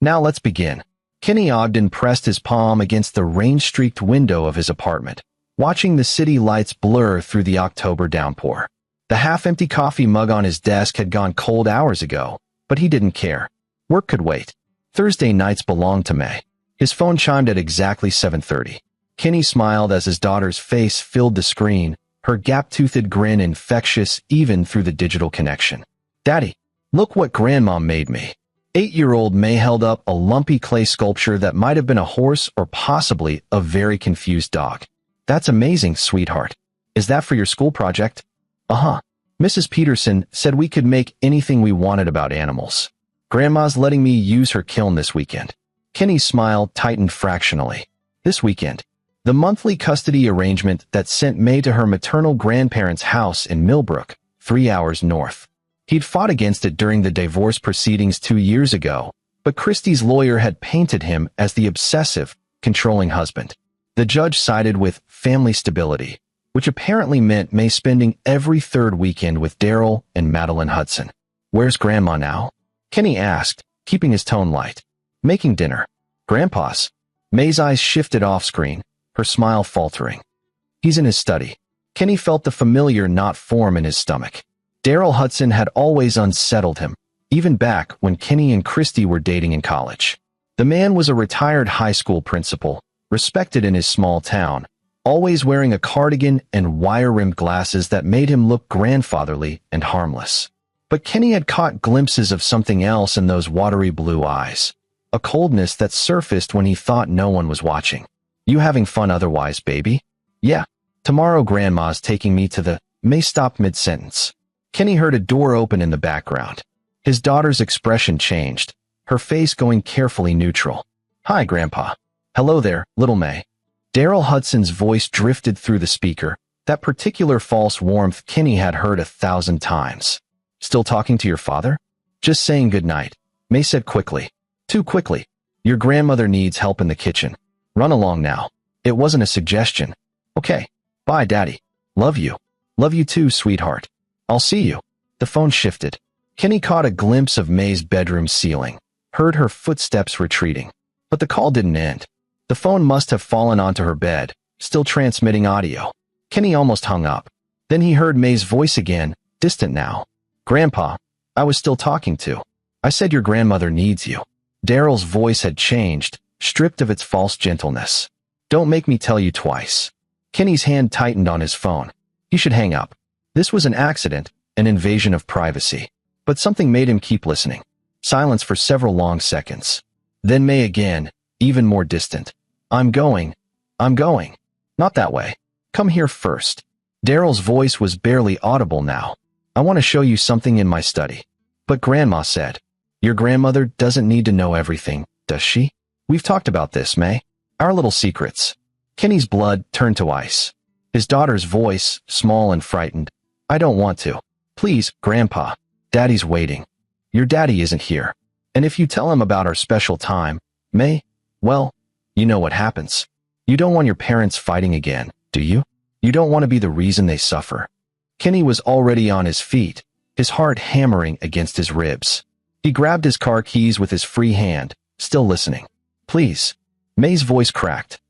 Now let's begin. Kenny Ogden pressed his palm against the rain-streaked window of his apartment, watching the city lights blur through the October downpour. The half-empty coffee mug on his desk had gone cold hours ago, but he didn't care. Work could wait. Thursday nights belonged to May. His phone chimed at exactly 7:30. Kenny smiled as his daughter's face filled the screen, her gap-toothed grin infectious even through the digital connection. "Daddy, look what Grandma made me." 8-year-old May held up a lumpy clay sculpture that might have been a horse or possibly a very confused dog. "That's amazing, sweetheart. Is that for your school project?" "Uh-huh. Mrs. Peterson said we could make anything we wanted about animals. Grandma's letting me use her kiln this weekend." Kenny's smile tightened fractionally. This weekend. The monthly custody arrangement that sent May to her maternal grandparents' house in Millbrook, 3 hours north. He'd fought against it during the divorce proceedings 2 years ago, but Christie's lawyer had painted him as the obsessive, controlling husband. The judge sided with family stability, which apparently meant May spending every third weekend with Daryl and Madeline Hudson. "Where's Grandma now?" Kenny asked, keeping his tone light. "Making dinner." "Grandpa's?" May's eyes shifted off-screen, her smile faltering. "He's in his study." Kenny felt the familiar knot form in his stomach. Daryl Hudson had always unsettled him, even back when Kenny and Christy were dating in college. The man was a retired high school principal, respected in his small town, always wearing a cardigan and wire-rimmed glasses that made him look grandfatherly and harmless. But Kenny had caught glimpses of something else in those watery blue eyes, a coldness that surfaced when he thought no one was watching. "You having fun otherwise, baby?" "Yeah. Tomorrow Grandma's taking me to the—" May stopped mid-sentence. Kenny heard a door open in the background. His daughter's expression changed, her face going carefully neutral. "Hi, Grandpa." "Hello there, little May." Daryl Hudson's voice drifted through the speaker, that particular false warmth Kenny had heard 1,000 times. "Still talking to your father?" "Just saying goodnight," May said quickly. "Too quickly. Your grandmother needs help in the kitchen. Run along now." It wasn't a suggestion. "Okay. Bye, Daddy. Love you." "Love you too, sweetheart. I'll see you." The phone shifted. Kenny caught a glimpse of May's bedroom ceiling, heard her footsteps retreating. But the call didn't end. The phone must have fallen onto her bed, still transmitting audio. Kenny almost hung up. Then he heard May's voice again, distant now. "Grandpa, I was still talking to. I said your grandmother needs you." Daryl's voice had changed, stripped of its false gentleness. "Don't make me tell you twice." Kenny's hand tightened on his phone. He should hang up. This was an accident, an invasion of privacy. But something made him keep listening. Silence for several long seconds. Then May again, even more distant. I'm going. Not that way. Come here first." Daryl's voice was barely audible now. "I want to show you something in my study." "But Grandma said." "Your grandmother doesn't need to know everything, does she? We've talked about this, May. Our little secrets." Kenny's blood turned to ice. His daughter's voice, small and frightened. "I don't want to. Please, Grandpa. Daddy's waiting." "Your daddy isn't here. And if you tell him about our special time, May, well, you know what happens. You don't want your parents fighting again, do you? You don't want to be the reason they suffer." Kenny was already on his feet, his heart hammering against his ribs. He grabbed his car keys with his free hand, still listening. "Please." May's voice cracked.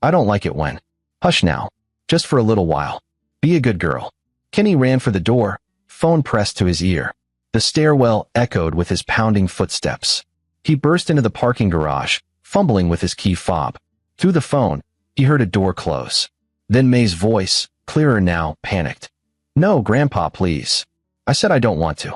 "I don't like it when—" "Hush now. Just for a little while. Be a good girl." Kenny ran for the door, phone pressed to his ear. The stairwell echoed with his pounding footsteps. He burst into the parking garage, fumbling with his key fob. Through the phone, he heard a door close. Then May's voice, clearer now, panicked. "No, Grandpa, please. I said I don't want to."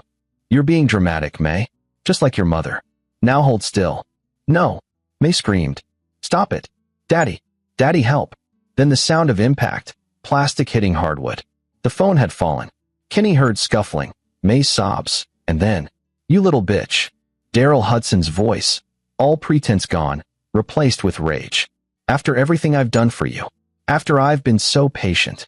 "You're being dramatic, May. Just like your mother. Now hold still." "No." May screamed. "Stop it. Daddy. Daddy, help." Then the sound of impact, plastic hitting hardwood. The phone had fallen. Kenny heard scuffling, May's sobs, and then, "You little bitch." Daryl Hudson's voice, all pretense gone, replaced with rage. "After everything I've done for you. After I've been so patient.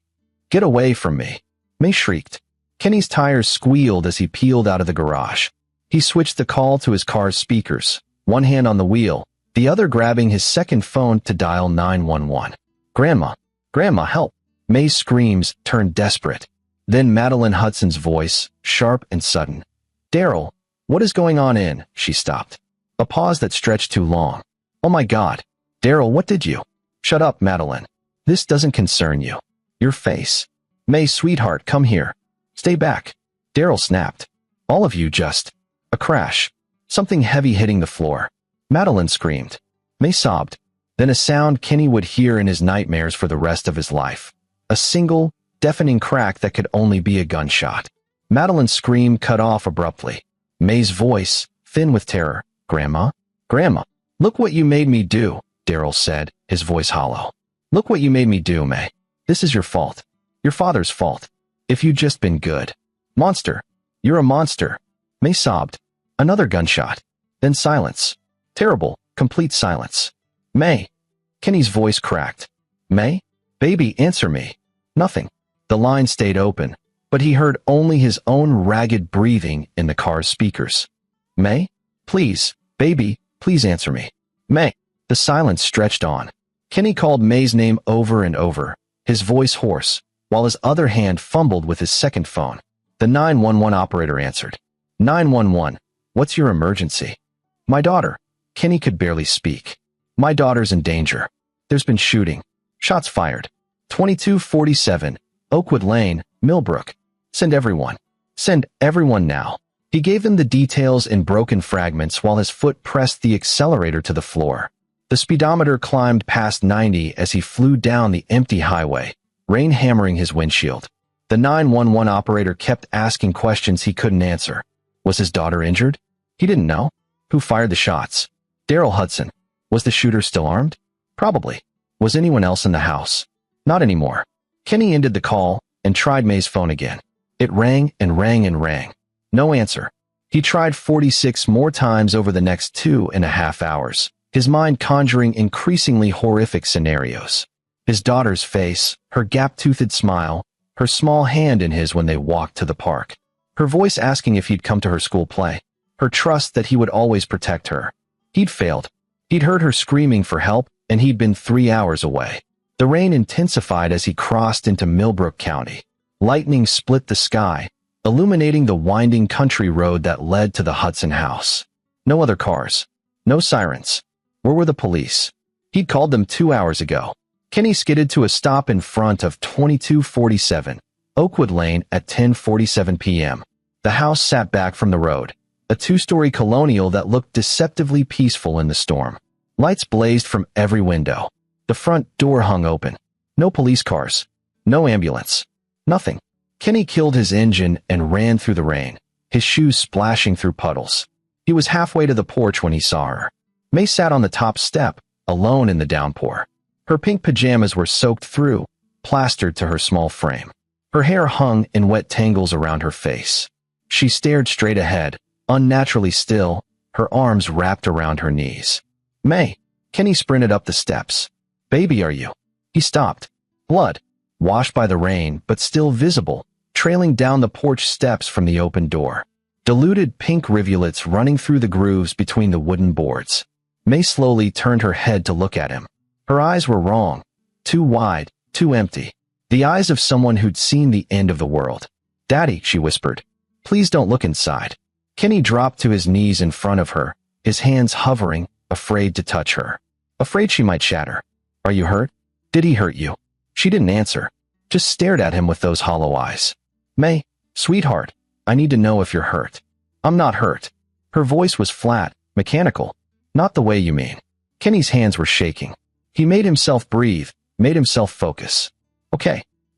Get away from me." May shrieked. Kenny's tires squealed as he peeled out of the garage. He switched the call to his car's speakers, one hand on the wheel, the other grabbing his second phone to dial 911. "Grandma. Grandma, help." May's screams turned desperate. Then Madeline Hudson's voice, sharp and sudden. "Daryl, what is going on in?" She stopped. A pause that stretched too long. Oh my God. Daryl, what did you? Shut up, Madeline. This doesn't concern you. Your face. May, sweetheart, come here. Stay back. Daryl snapped. All of you just. A crash. Something heavy hitting the floor. Madeline screamed. May sobbed. Then a sound Kenny would hear in his nightmares for the rest of his life. A single, deafening crack that could only be a gunshot. Madeline's scream cut off abruptly. May's voice, thin with terror. Grandma? Grandma. Look what you made me do, Daryl said, his voice hollow. Look what you made me do, May. This is your fault. Your father's fault. If you'd just been good. Monster. You're a monster. May sobbed. Another gunshot. Then silence. Terrible, complete silence. May. Kenny's voice cracked. May? Baby, answer me. Nothing. The line stayed open, but he heard only his own ragged breathing in the car's speakers. May? Please, baby, please answer me. May. The silence stretched on. Kenny called May's name over and over, his voice hoarse, while his other hand fumbled with his second phone. The 911 operator answered. 911, what's your emergency? My daughter. Kenny could barely speak. My daughter's in danger. There's been shooting. Shots fired. 2247, Oakwood Lane, Millbrook. Send everyone. Send everyone now. He gave them the details in broken fragments while his foot pressed the accelerator to the floor. The speedometer climbed past 90 as he flew down the empty highway, rain hammering his windshield. The 911 operator kept asking questions he couldn't answer. Was his daughter injured? He didn't know. Who fired the shots? Daryl Hudson. Was the shooter still armed? Probably. Was anyone else in the house? Not anymore. Kenny ended the call and tried May's phone again. It rang and rang and rang. No answer. He tried 46 more times over the next 2.5 hours, his mind conjuring increasingly horrific scenarios. His daughter's face, her gap-toothed smile, her small hand in his when they walked to the park. Her voice asking if he'd come to her school play. Her trust that he would always protect her. He'd failed. He'd heard her screaming for help, and he'd been 3 hours away. The rain intensified as he crossed into Millbrook County. Lightning split the sky, illuminating the winding country road that led to the Hudson house. No other cars. No sirens. Where were the police? He'd called them 2 hours ago. Kenny skidded to a stop in front of 2247, Oakwood Lane at 10:47 p.m. The house sat back from the road, a two-story colonial that looked deceptively peaceful in the storm. Lights blazed from every window. The front door hung open. No police cars. No ambulance. Nothing. Kenny killed his engine and ran through the rain, his shoes splashing through puddles. He was halfway to the porch when he saw her. May sat on the top step, alone in the downpour. Her pink pajamas were soaked through, plastered to her small frame. Her hair hung in wet tangles around her face. She stared straight ahead, unnaturally still, her arms wrapped around her knees. May. Kenny sprinted up the steps. Baby, are you? He stopped. Blood, washed by the rain but still visible, trailing down the porch steps from the open door. Diluted pink rivulets running through the grooves between the wooden boards. May slowly turned her head to look at him. Her eyes were wrong. Too wide, too empty. The eyes of someone who'd seen the end of the world. Daddy, she whispered. Please don't look inside. Kenny dropped to his knees in front of her, his hands hovering, afraid to touch her. Afraid she might shatter. Are you hurt? Did he hurt you? She didn't answer, just stared at him with those hollow eyes. May, sweetheart, I need to know if you're hurt. I'm not hurt. Her voice was flat, mechanical. Not the way you mean. Kenny's hands were shaking. He made himself breathe, made himself focus.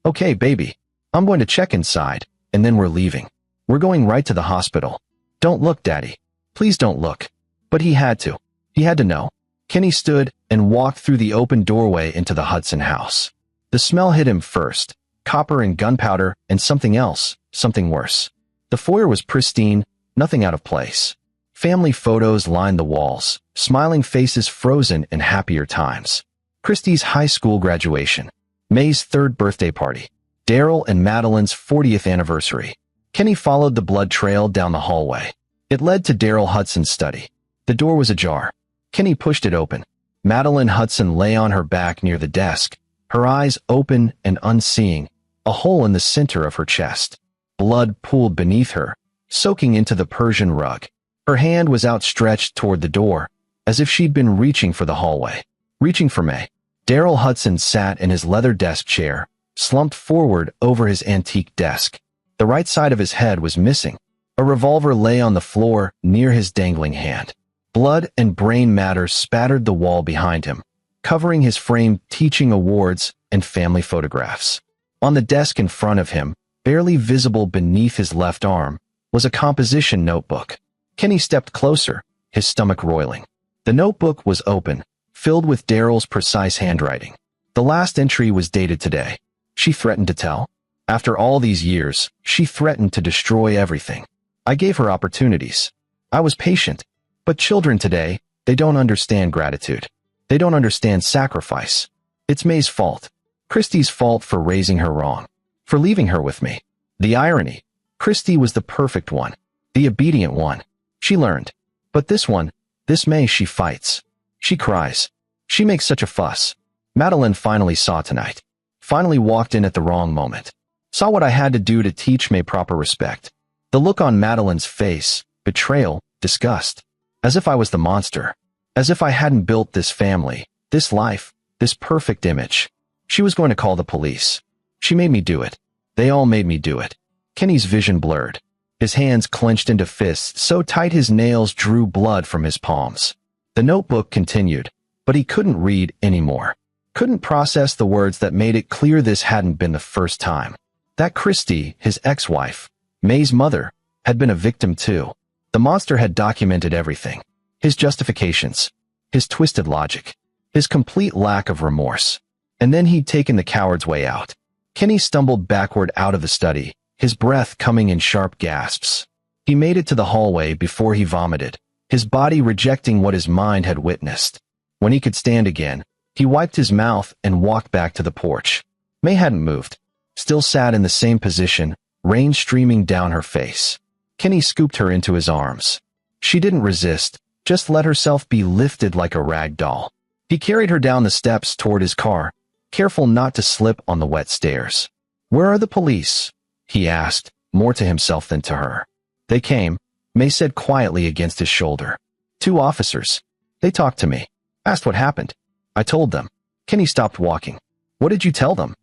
Okay, baby. I'm going to check inside, and then we're leaving. We're going right to the hospital. Don't look, Daddy. Please don't look. But he had to. He had to know. Kenny stood and walked through the open doorway into the Hudson house. The smell hit him first, copper and gunpowder and something else, something worse. The foyer was pristine, nothing out of place. Family photos lined the walls, smiling faces frozen in happier times. Christy's high school graduation, May's 3rd birthday party, Daryl and Madeline's 40th anniversary. Kenny followed the blood trail down the hallway. It led to Daryl Hudson's study. The door was ajar. Kenny pushed it open. Madeline Hudson lay on her back near the desk, her eyes open and unseeing, a hole in the center of her chest. Blood pooled beneath her, soaking into the Persian rug. Her hand was outstretched toward the door, as if she'd been reaching for the hallway. Reaching for May. Daryl Hudson sat in his leather desk chair, slumped forward over his antique desk. The right side of his head was missing. A revolver lay on the floor near his dangling hand. Blood and brain matter spattered the wall behind him, covering his framed teaching awards and family photographs. On the desk in front of him, barely visible beneath his left arm, was a composition notebook. Kenny stepped closer, his stomach roiling. The notebook was open, filled with Daryl's precise handwriting. The last entry was dated today. She threatened to tell. After all these years, she threatened to destroy everything. I gave her opportunities. I was patient. But children today, they don't understand gratitude. They don't understand sacrifice. It's May's fault. Christy's fault for raising her wrong. For leaving her with me. The irony. Christy was the perfect one. The obedient one. She learned. But this one, this May, she fights. She cries. She makes such a fuss. Madeline finally saw tonight. Finally walked in at the wrong moment. Saw what I had to do to teach May proper respect. The look on Madeline's face, betrayal, disgust. As if I was the monster. As if I hadn't built this family, this life, this perfect image. She was going to call the police. She made me do it. They all made me do it. Kenny's vision blurred. His hands clenched into fists so tight his nails drew blood from his palms. The notebook continued, but he couldn't read anymore. Couldn't process the words that made it clear this hadn't been the first time. That Christy, his ex-wife, May's mother, had been a victim too. The monster had documented everything. His justifications, his twisted logic, his complete lack of remorse. And then he'd taken the coward's way out. Kenny stumbled backward out of the study, his breath coming in sharp gasps. He made it to the hallway before he vomited, his body rejecting what his mind had witnessed. When he could stand again, he wiped his mouth and walked back to the porch. May hadn't moved, still sat in the same position, rain streaming down her face. Kenny scooped her into his arms. She didn't resist, just let herself be lifted like a rag doll. He carried her down the steps toward his car, careful not to slip on the wet stairs. "Where are the police?" he asked, more to himself than to her. "They came," May said quietly against his shoulder. "2 officers. They talked to me. Asked what happened. I told them." Kenny stopped walking. "What did you tell them?"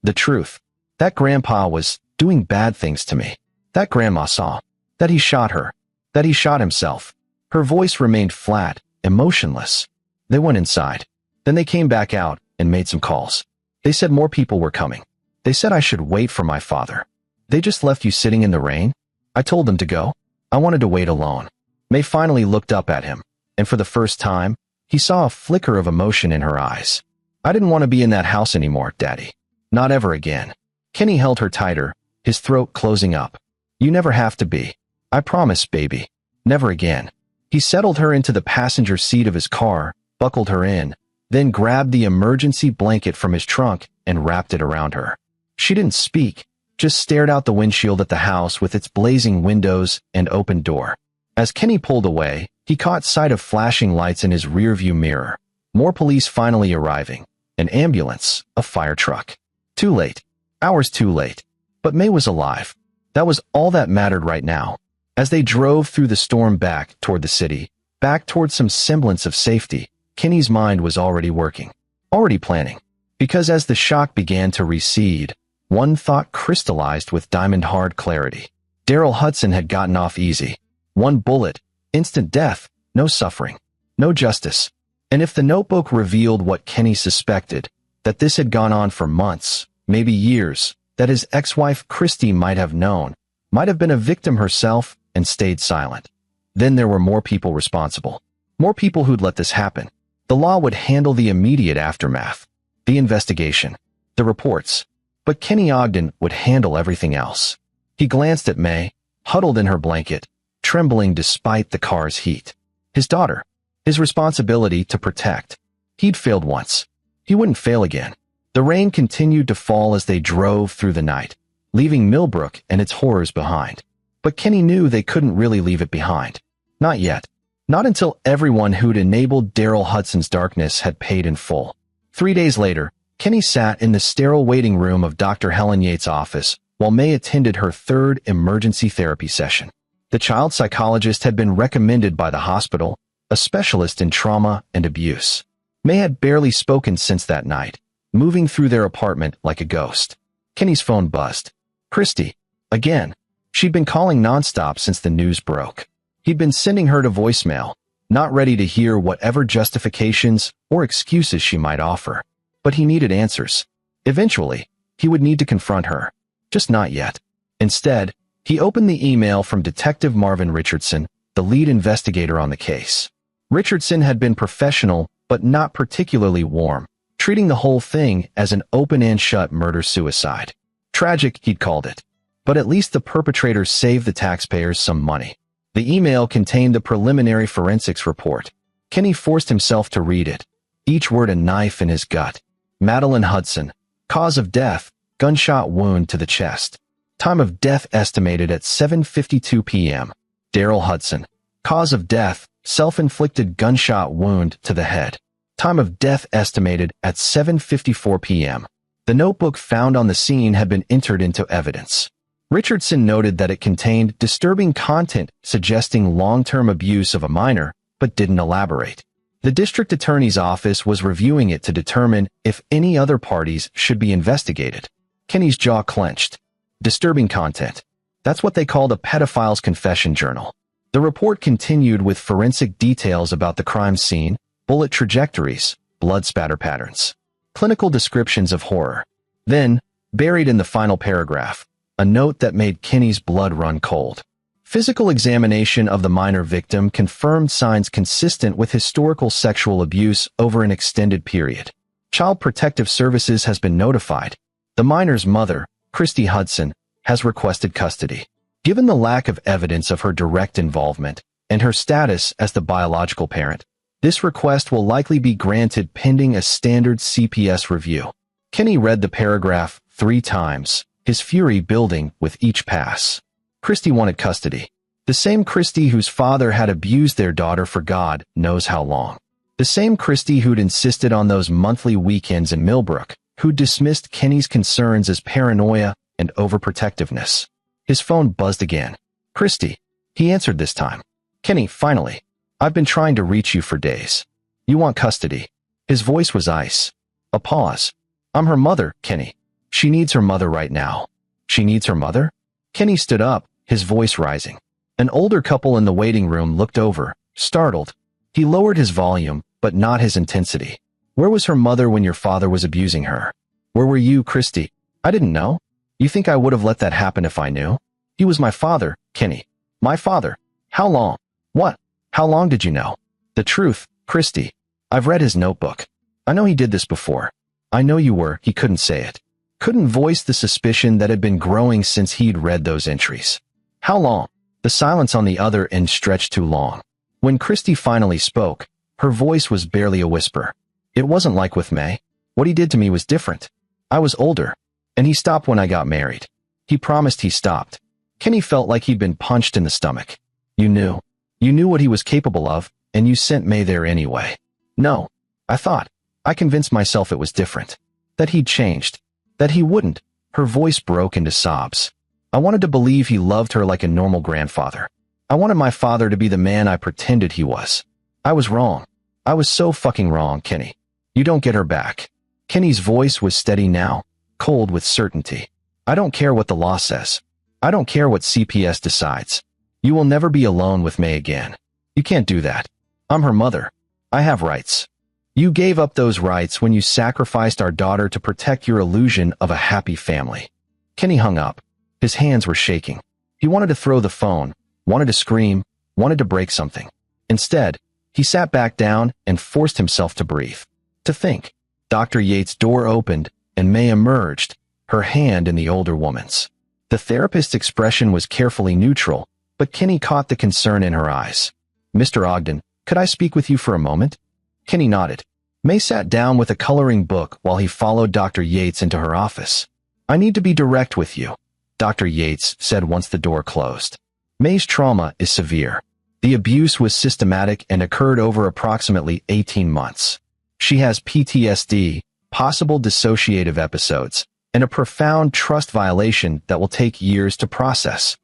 "The truth. That grandpa was doing bad things to me. That grandma saw. That he shot her. That he shot himself." Her voice remained flat, emotionless. "They went inside. Then they came back out and made some calls. They said more people were coming. They said I should wait for my father. They just left you sitting in the rain?" I told them to go. I wanted to wait alone. May finally looked up at him, and for the first time, he saw a flicker of emotion in her eyes. "I didn't want to be in that house anymore, Daddy. Not ever again." Kenny held her tighter, his throat closing up. "You never have to be. I promise, baby. Never again." He settled her into the passenger seat of his car, buckled her in, then grabbed the emergency blanket from his trunk and wrapped it around her. She didn't speak, just stared out the windshield at the house with its blazing windows and open door. As Kenny pulled away, he caught sight of flashing lights in his rearview mirror. More police finally arriving. An ambulance, a fire truck. Too late. Hours too late. But May was alive. That was all that mattered right now. As they drove through the storm back toward the city, back toward some semblance of safety, Kenny's mind was already working, already planning. Because as the shock began to recede, one thought crystallized with diamond-hard clarity. Daryl Hudson had gotten off easy. 1 bullet, instant death, no suffering, no justice. And if the notebook revealed what Kenny suspected, that this had gone on for months, maybe years, that his ex-wife Christy might have known, might have been a victim herself and stayed silent, then there were more people responsible. More people who'd let this happen. The law would handle the immediate aftermath, the investigation, the reports. But Kenny Ogden would handle everything else. He glanced at May, huddled in her blanket, trembling despite the car's heat. His daughter. His responsibility to protect. He'd failed once. He wouldn't fail again. The rain continued to fall as they drove through the night, leaving Millbrook and its horrors behind. But Kenny knew they couldn't really leave it behind. Not yet. Not until everyone who'd enabled Daryl Hudson's darkness had paid in full. 3 days later, Kenny sat in the sterile waiting room of Dr. Helen Yates' office while May attended her 3rd emergency therapy session. The child psychologist had been recommended by the hospital, a specialist in trauma and abuse. May had barely spoken since that night, moving through their apartment like a ghost. Kenny's phone buzzed. Christy. Again. She'd been calling nonstop since the news broke. He'd been sending her to voicemail, not ready to hear whatever justifications or excuses she might offer. But he needed answers. Eventually, he would need to confront her. Just not yet. Instead, he opened the email from Detective Marvin Richardson, the lead investigator on the case. Richardson had been professional but not particularly warm, treating the whole thing as an open-and-shut murder-suicide. Tragic, he'd called it. But at least the perpetrators saved the taxpayers some money. The email contained the preliminary forensics report. Kenny forced himself to read it, each word a knife in his gut. Madeline Hudson. Cause of death, gunshot wound to the chest. Time of death estimated at 7:52 p.m. Daryl Hudson. Cause of death, self-inflicted gunshot wound to the head. Time of death estimated at 7:54 p.m. The notebook found on the scene had been entered into evidence. Richardson noted that it contained disturbing content suggesting long-term abuse of a minor, but didn't elaborate. The district attorney's office was reviewing it to determine if any other parties should be investigated. Kenny's jaw clenched. Disturbing content. That's what they called a pedophile's confession journal. The report continued with forensic details about the crime scene, bullet trajectories, blood spatter patterns, clinical descriptions of horror. Then, buried in the final paragraph, a note that made Kenny's blood run cold. Physical examination of the minor victim confirmed signs consistent with historical sexual abuse over an extended period. Child Protective Services has been notified. The minor's mother, Christy Hudson, has requested custody. Given the lack of evidence of her direct involvement and her status as the biological parent, this request will likely be granted pending a standard CPS review. Kenny read the paragraph 3 times, his fury building with each pass. Christy wanted custody. The same Christy whose father had abused their daughter for God knows how long. The same Christy who'd insisted on those monthly weekends in Millbrook, who dismissed Kenny's concerns as paranoia and overprotectiveness. His phone buzzed again. Christy. He answered this time. Kenny, finally. I've been trying to reach you for days. You want custody. His voice was ice. A pause. I'm her mother, Kenny. She needs her mother right now. She needs her mother? Kenny stood up, his voice rising. An older couple in the waiting room looked over, startled. He lowered his volume, but not his intensity. Where was her mother when your father was abusing her? Where were you, Christy? I didn't know. You think I would have let that happen if I knew? He was my father, Kenny. My father. How long? What? How long did you know? The truth, Christy. I've read his notebook. I know he did this before. I know you were, he couldn't say it. Couldn't voice the suspicion that had been growing since he'd read those entries. How long? The silence on the other end stretched too long. When Christy finally spoke, her voice was barely a whisper. It wasn't like with May. What he did to me was different. I was older, and he stopped when I got married. He promised he stopped. Kenny felt like he'd been punched in the stomach. You knew. You knew what he was capable of, and you sent May there anyway. No. I thought. I convinced myself it was different. That he'd changed. That he wouldn't. Her voice broke into sobs. I wanted to believe he loved her like a normal grandfather. I wanted my father to be the man I pretended he was. I was wrong. I was so fucking wrong, Kenny. You don't get her back. Kenny's voice was steady now, cold with certainty. I don't care what the law says. I don't care what CPS decides. You will never be alone with May again. You can't do that. I'm her mother. I have rights. You gave up those rights when you sacrificed our daughter to protect your illusion of a happy family. Kenny hung up. His hands were shaking. He wanted to throw the phone, wanted to scream, wanted to break something. Instead, he sat back down and forced himself to breathe. To think. Dr. Yates' door opened, and May emerged, her hand in the older woman's. The therapist's expression was carefully neutral, but Kenny caught the concern in her eyes. Mr. Ogden, could I speak with you for a moment? Kenny nodded. May sat down with a coloring book while he followed Dr. Yates into her office. I need to be direct with you, Dr. Yates said once the door closed. May's trauma is severe. The abuse was systematic and occurred over approximately 18 months. She has PTSD, possible dissociative episodes, and a profound trust violation that will take years to process.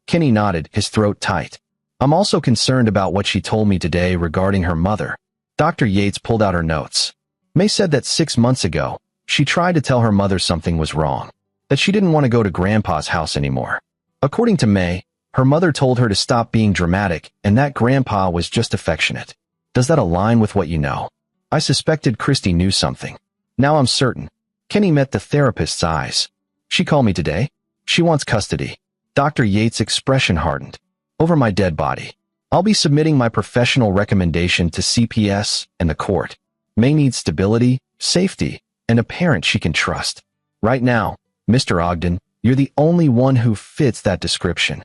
Kenny nodded, his throat tight. I'm also concerned about what she told me today regarding her mother. Dr. Yates pulled out her notes. May said that 6 months ago, she tried to tell her mother something was wrong, that she didn't want to go to Grandpa's house anymore. According to May, her mother told her to stop being dramatic and that Grandpa was just affectionate. Does that align with what you know? I suspected Christy knew something. Now I'm certain. Kenny met the therapist's eyes. She called me today. She wants custody. Dr. Yates' expression hardened. Over my dead body. I'll be submitting my professional recommendation to CPS and the court. May needs stability, safety, and a parent she can trust. Right now, Mr. Ogden, you're the only one who fits that description.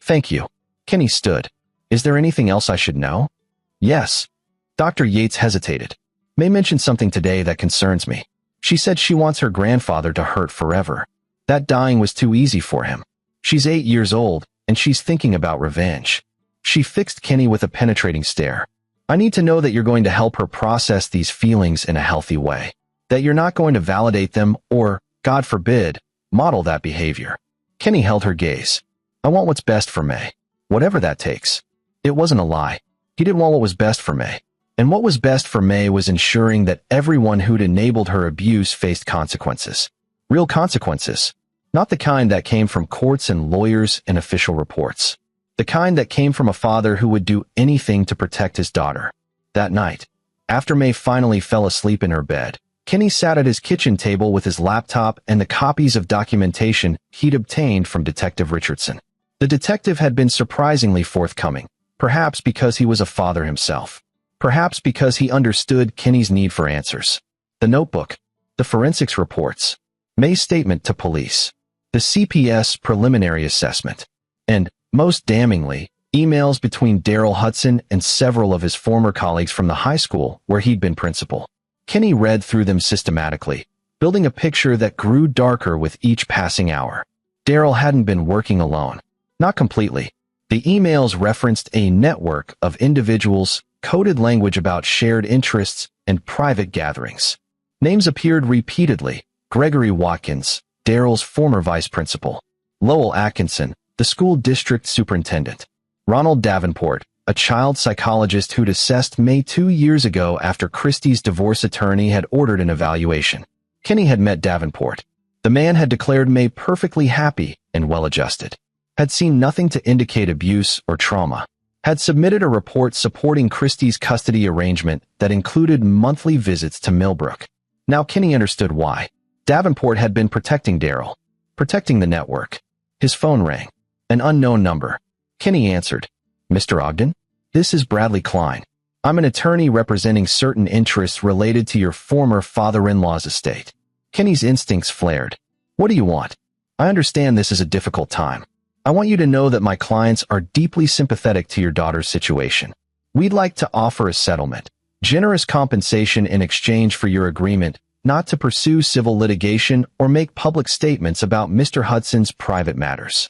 Thank you. Kenny stood. Is there anything else I should know? Yes. Dr. Yates hesitated. May mentioned something today that concerns me. She said she wants her grandfather to hurt forever. That dying was too easy for him. She's 8 years old, and she's thinking about revenge. She fixed Kenny with a penetrating stare. I need to know that you're going to help her process these feelings in a healthy way. That you're not going to validate them or, God forbid, model that behavior. Kenny held her gaze. I want what's best for May. Whatever that takes. It wasn't a lie. He didn't want what was best for May. And what was best for May was ensuring that everyone who'd enabled her abuse faced consequences. Real consequences. Not the kind that came from courts and lawyers and official reports. The kind that came from a father who would do anything to protect his daughter. That night, after May finally fell asleep in her bed, Kenny sat at his kitchen table with his laptop and the copies of documentation he'd obtained from Detective Richardson. The detective had been surprisingly forthcoming, perhaps because he was a father himself. Perhaps because he understood Kenny's need for answers. The notebook, the forensics reports, May's statement to police, the CPS preliminary assessment, and, most damningly, emails between Daryl Hudson and several of his former colleagues from the high school where he'd been principal. Kenny read through them systematically, building a picture that grew darker with each passing hour. Daryl hadn't been working alone. Not completely. The emails referenced a network of individuals, coded language about shared interests, and private gatherings. Names appeared repeatedly. Gregory Watkins, Daryl's former vice principal. Lowell Atkinson, the school district superintendent. Ronald Davenport, a child psychologist who'd assessed May 2 years ago after Christie's divorce attorney had ordered an evaluation. Kenny had met Davenport. The man had declared May perfectly happy and well-adjusted. Had seen nothing to indicate abuse or trauma. Had submitted a report supporting Christie's custody arrangement that included monthly visits to Millbrook. Now Kenny understood why. Davenport had been protecting Daryl. Protecting the network. His phone rang. An unknown number. Kenny answered. Mr. Ogden? This is Bradley Klein. I'm an attorney representing certain interests related to your former father-in-law's estate. Kenny's instincts flared. What do you want? I understand this is a difficult time. I want you to know that my clients are deeply sympathetic to your daughter's situation. We'd like to offer a settlement. Generous compensation in exchange for your agreement not to pursue civil litigation or make public statements about Mr. Hudson's private matters.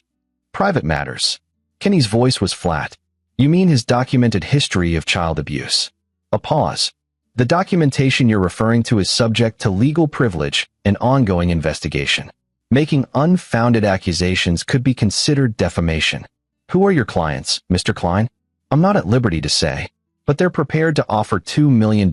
Private matters. Kenny's voice was flat. You mean his documented history of child abuse? A pause. The documentation you're referring to is subject to legal privilege and ongoing investigation. Making unfounded accusations could be considered defamation. Who are your clients, Mr. Klein? I'm not at liberty to say, but they're prepared to offer $2 million,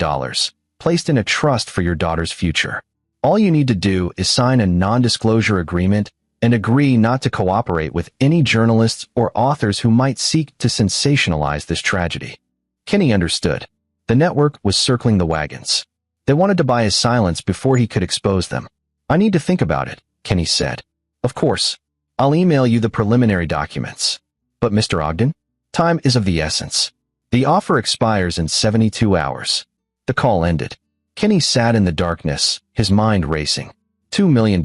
placed in a trust for your daughter's future. All you need to do is sign a non-disclosure agreement and agree not to cooperate with any journalists or authors who might seek to sensationalize this tragedy. Kenny understood. The network was circling the wagons. They wanted to buy his silence before he could expose them. I need to think about it, Kenny said. Of course. I'll email you the preliminary documents. But Mr. Ogden, time is of the essence. The offer expires in 72 hours. The call ended. Kenny sat in the darkness, his mind racing. $2 million.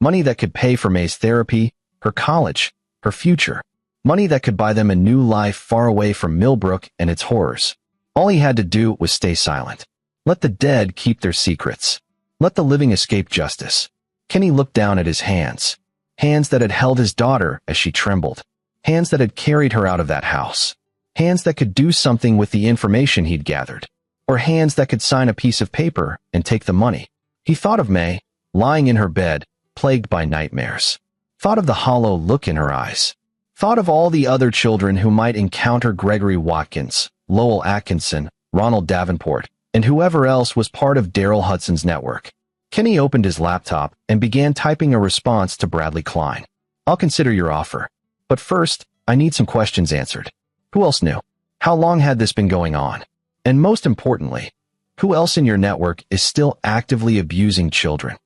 Money that could pay for May's therapy, her college, her future. Money that could buy them a new life far away from Millbrook and its horrors. All he had to do was stay silent. Let the dead keep their secrets. Let the living escape justice. Kenny looked down at his hands. Hands that had held his daughter as she trembled. Hands that had carried her out of that house. Hands that could do something with the information he'd gathered. Or hands that could sign a piece of paper and take the money. He thought of May, lying in her bed, plagued by nightmares. Thought of the hollow look in her eyes. Thought of all the other children who might encounter Gregory Watkins, Lowell Atkinson, Ronald Davenport, and whoever else was part of Daryl Hudson's network. Kenny opened his laptop and began typing a response to Bradley Klein. I'll consider your offer. But first, I need some questions answered. Who else knew? How long had this been going on? And most importantly, who else in your network is still actively abusing children?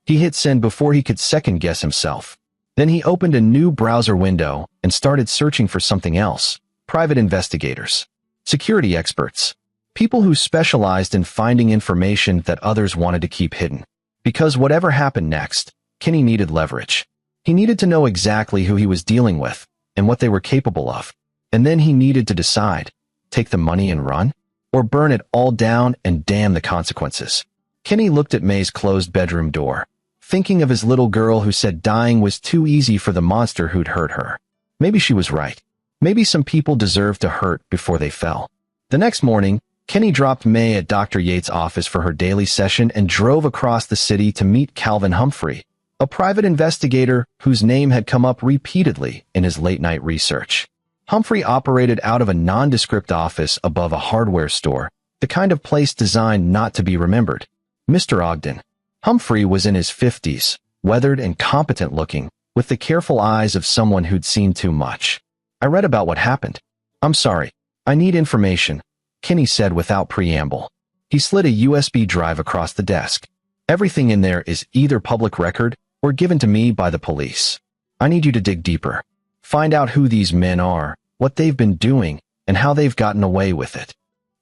He hit send before he could second-guess himself. Then he opened a new browser window and started searching for something else. Private investigators. Security experts. People who specialized in finding information that others wanted to keep hidden. Because whatever happened next, Kenny needed leverage. He needed to know exactly who he was dealing with and what they were capable of. And then he needed to decide, take the money and run, or burn it all down and damn the consequences. Kenny looked at May's closed bedroom door, thinking of his little girl who said dying was too easy for the monster who'd hurt her. Maybe she was right. Maybe some people deserved to hurt before they fell. The next morning, Kenny dropped May at Dr. Yates' office for her daily session and drove across the city to meet Calvin Humphrey, a private investigator whose name had come up repeatedly in his late-night research. Humphrey operated out of a nondescript office above a hardware store, the kind of place designed not to be remembered. Mr. Ogden. Humphrey was in his 50s, weathered and competent-looking, with the careful eyes of someone who'd seen too much. I read about what happened. I'm sorry. I need information, Kenny said without preamble. He slid a USB drive across the desk. Everything in there is either public record or given to me by the police. I need you to dig deeper. Find out who these men are, what they've been doing, and how they've gotten away with it.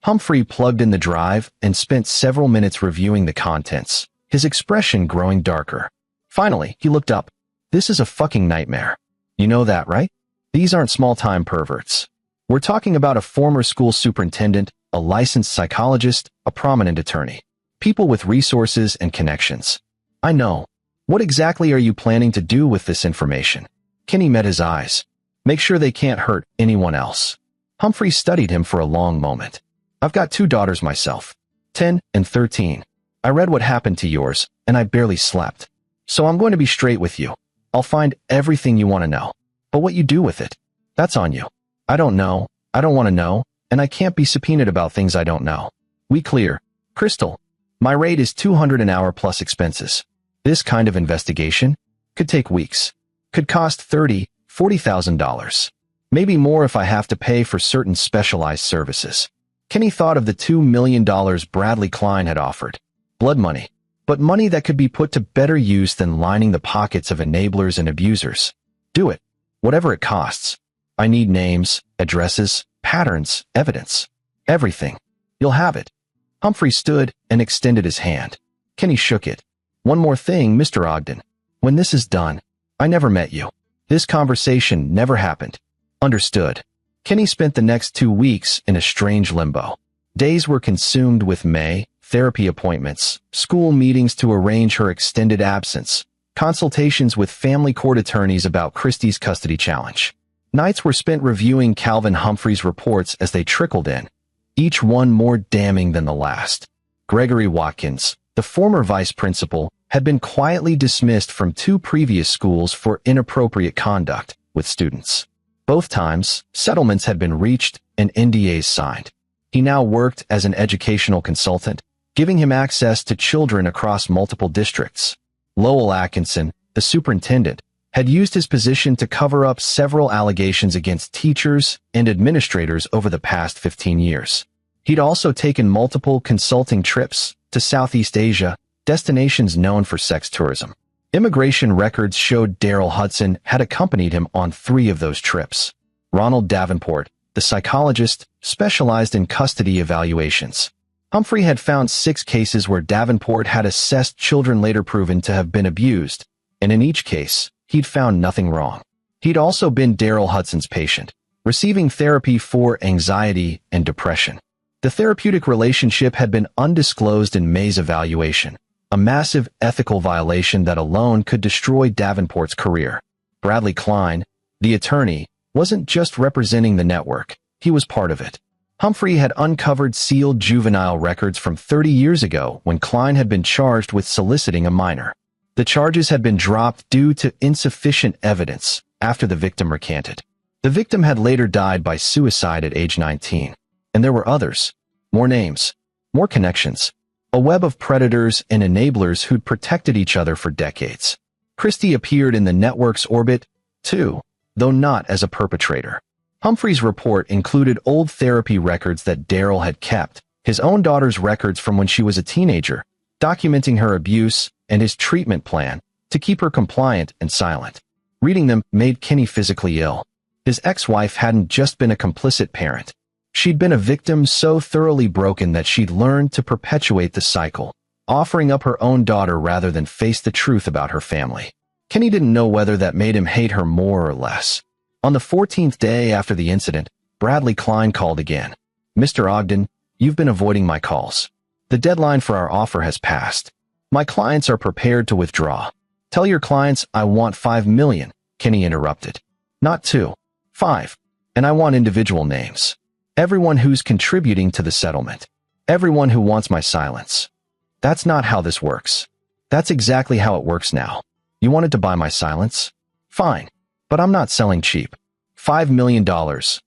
Humphrey plugged in the drive and spent several minutes reviewing the contents, his expression growing darker. Finally, he looked up. This is a fucking nightmare. You know that, right? These aren't small-time perverts. We're talking about a former school superintendent, a licensed psychologist, a prominent attorney. People with resources and connections. I know. What exactly are you planning to do with this information? Kenny met his eyes. Make sure they can't hurt anyone else. Humphrey studied him for a long moment. I've got 2 daughters myself, 10 and 13. I read what happened to yours, and I barely slept. So I'm going to be straight with you. I'll find everything you want to know. But what you do with it, that's on you. I don't know, I don't want to know, and I can't be subpoenaed about things I don't know. We clear. Crystal. My rate is $200 an hour plus expenses. This kind of investigation could take weeks. Could cost $30,000, $40,000. Maybe more if I have to pay for certain specialized services. Kenny thought of the $2 million Bradley Klein had offered. Blood money. But money that could be put to better use than lining the pockets of enablers and abusers. Do it. Whatever it costs. I need names, addresses, patterns, evidence. Everything. You'll have it. Humphrey stood and extended his hand. Kenny shook it. One more thing, Mr. Ogden. When this is done, I never met you. This conversation never happened. Understood. Kenny spent the next 2 weeks in a strange limbo. Days were consumed with May, therapy appointments, school meetings to arrange her extended absence, consultations with family court attorneys about Christie's custody challenge. Nights were spent reviewing Calvin Humphrey's reports as they trickled in, each one more damning than the last. Gregory Watkins, the former vice principal, had been quietly dismissed from 2 previous schools for inappropriate conduct with students. Both times, settlements had been reached and NDAs signed. He now worked as an educational consultant, giving him access to children across multiple districts. Lowell Atkinson, the superintendent, had used his position to cover up several allegations against teachers and administrators over the past 15 years. He'd also taken multiple consulting trips to Southeast Asia, destinations known for sex tourism. Immigration records showed Daryl Hudson had accompanied him on 3 of those trips. Ronald Davenport, the psychologist, specialized in custody evaluations. Humphrey had found 6 cases where Davenport had assessed children later proven to have been abused, and in each case, he'd found nothing wrong. He'd also been Daryl Hudson's patient, receiving therapy for anxiety and depression. The therapeutic relationship had been undisclosed in May's evaluation, a massive ethical violation that alone could destroy Davenport's career. Bradley Klein, the attorney, wasn't just representing the network, he was part of it. Humphrey had uncovered sealed juvenile records from 30 years ago when Klein had been charged with soliciting a minor. The charges had been dropped due to insufficient evidence after the victim recanted. The victim had later died by suicide at age 19. And there were others. More names. More connections. A web of predators and enablers who'd protected each other for decades. Christie appeared in the network's orbit, too, though not as a perpetrator. Humphrey's report included old therapy records that Daryl had kept, his own daughter's records from when she was a teenager, documenting her abuse and his treatment plan to keep her compliant and silent. Reading them made Kenny physically ill. His ex-wife hadn't just been a complicit parent. She'd been a victim so thoroughly broken that she'd learned to perpetuate the cycle, offering up her own daughter rather than face the truth about her family. Kenny didn't know whether that made him hate her more or less. On the 14th day after the incident, Bradley Klein called again. "Mr. Ogden, you've been avoiding my calls. The deadline for our offer has passed. My clients are prepared to withdraw. Tell your clients I want $5 million, Kenny interrupted. Not 2, 5. And I want individual names. Everyone who's contributing to the settlement. Everyone who wants my silence. That's not how this works. That's exactly how it works now. You wanted to buy my silence? Fine. But I'm not selling cheap. $5 million,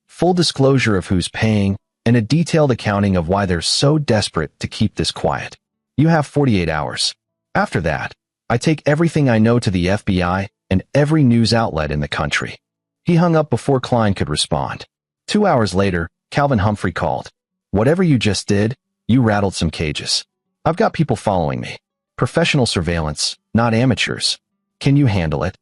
full disclosure of who's paying, and a detailed accounting of why they're so desperate to keep this quiet. You have 48 hours. After that, I take everything I know to the FBI and every news outlet in the country." He hung up before Klein could respond. 2 hours later, Calvin Humphrey called. "Whatever you just did, you rattled some cages. I've got people following me. Professional surveillance, not amateurs. Can you handle it?"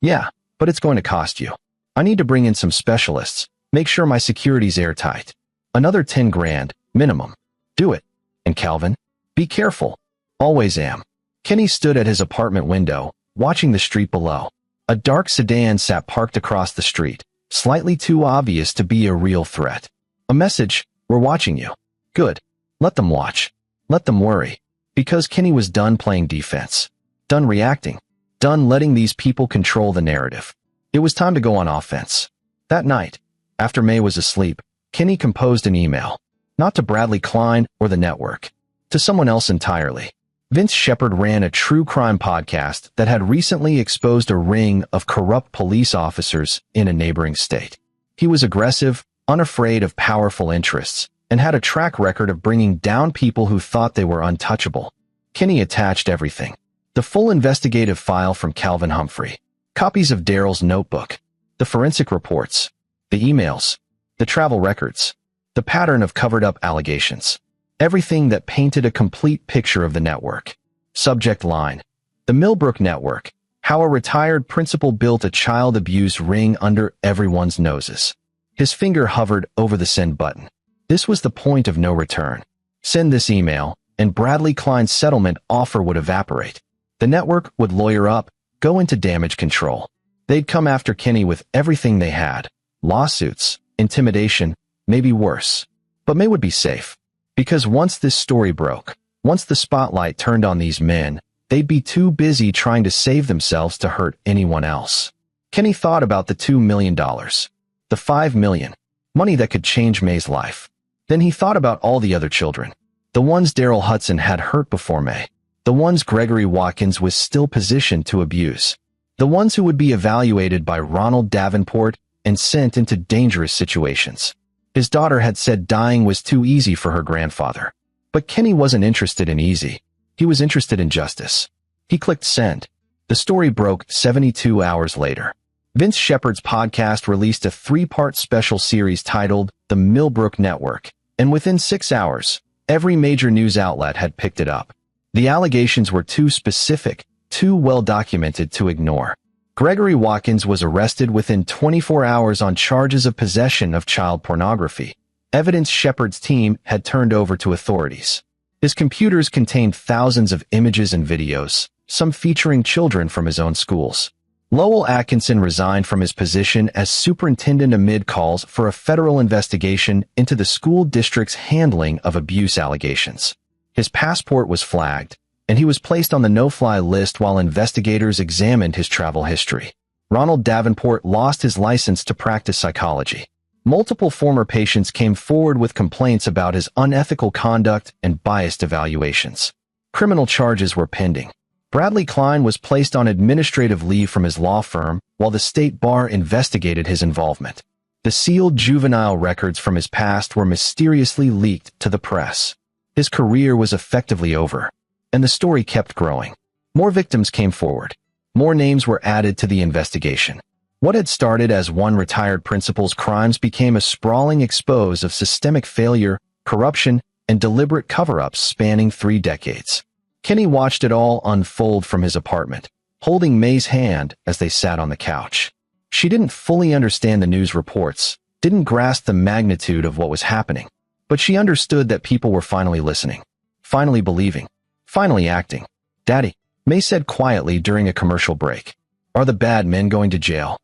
"Yeah, but it's going to cost you. I need to bring in some specialists, make sure my security's airtight. Another 10 grand, minimum. Do it. And Calvin, be careful." "Always am." Kenny stood at his apartment window, watching the street below. A dark sedan sat parked across the street, slightly too obvious to be a real threat. A message, "We're watching you." Good. Let them watch. Let them worry. Because Kenny was done playing defense. Done reacting. Done letting these people control the narrative. It was time to go on offense. That night, after May was asleep, Kenny composed an email. Not to Bradley Klein or the network. To someone else entirely. Vince Shepard ran a true crime podcast that had recently exposed a ring of corrupt police officers in a neighboring state. He was aggressive, unafraid of powerful interests, and had a track record of bringing down people who thought they were untouchable. Kenny attached everything. The full investigative file from Calvin Humphrey. Copies of Daryl's notebook. The forensic reports. The emails. The travel records. The pattern of covered-up allegations. Everything that painted a complete picture of the network. Subject line. The Millbrook Network. How a retired principal built a child abuse ring under everyone's noses. His finger hovered over the send button. This was the point of no return. Send this email, and Bradley Klein's settlement offer would evaporate. The network would lawyer up, go into damage control. They'd come after Kenny with everything they had. Lawsuits, intimidation, maybe worse. But May would be safe. Because once this story broke, once the spotlight turned on these men, they'd be too busy trying to save themselves to hurt anyone else. Kenny thought about the $2 million. The $5 million. Money that could change May's life. Then he thought about all the other children. The ones Daryl Hudson had hurt before May. The ones Gregory Watkins was still positioned to abuse. The ones who would be evaluated by Ronald Davenport and sent into dangerous situations. His daughter had said dying was too easy for her grandfather. But Kenny wasn't interested in easy. He was interested in justice. He clicked send. The story broke 72 hours later. Vince Shepard's podcast released a 3-part special series titled The Millbrook Network, and within 6 hours, every major news outlet had picked it up. The allegations were too specific, too well documented to ignore. Gregory Watkins was arrested within 24 hours on charges of possession of child pornography, evidence Shepard's team had turned over to authorities. His computers contained thousands of images and videos, some featuring children from his own schools. Lowell Atkinson resigned from his position as superintendent amid calls for a federal investigation into the school district's handling of abuse allegations. His passport was flagged, and he was placed on the no-fly list while investigators examined his travel history. Ronald Davenport lost his license to practice psychology. Multiple former patients came forward with complaints about his unethical conduct and biased evaluations. Criminal charges were pending. Bradley Klein was placed on administrative leave from his law firm while the state bar investigated his involvement. The sealed juvenile records from his past were mysteriously leaked to the press. His career was effectively over, and the story kept growing. More victims came forward. More names were added to the investigation. What had started as one retired principal's crimes became a sprawling expose of systemic failure, corruption, and deliberate cover-ups spanning 3 decades. Kenny watched it all unfold from his apartment, holding May's hand as they sat on the couch. She didn't fully understand the news reports, didn't grasp the magnitude of what was happening, but she understood that people were finally listening, finally believing, finally acting. "Daddy," May said quietly during a commercial break. "Are the bad men going to jail?"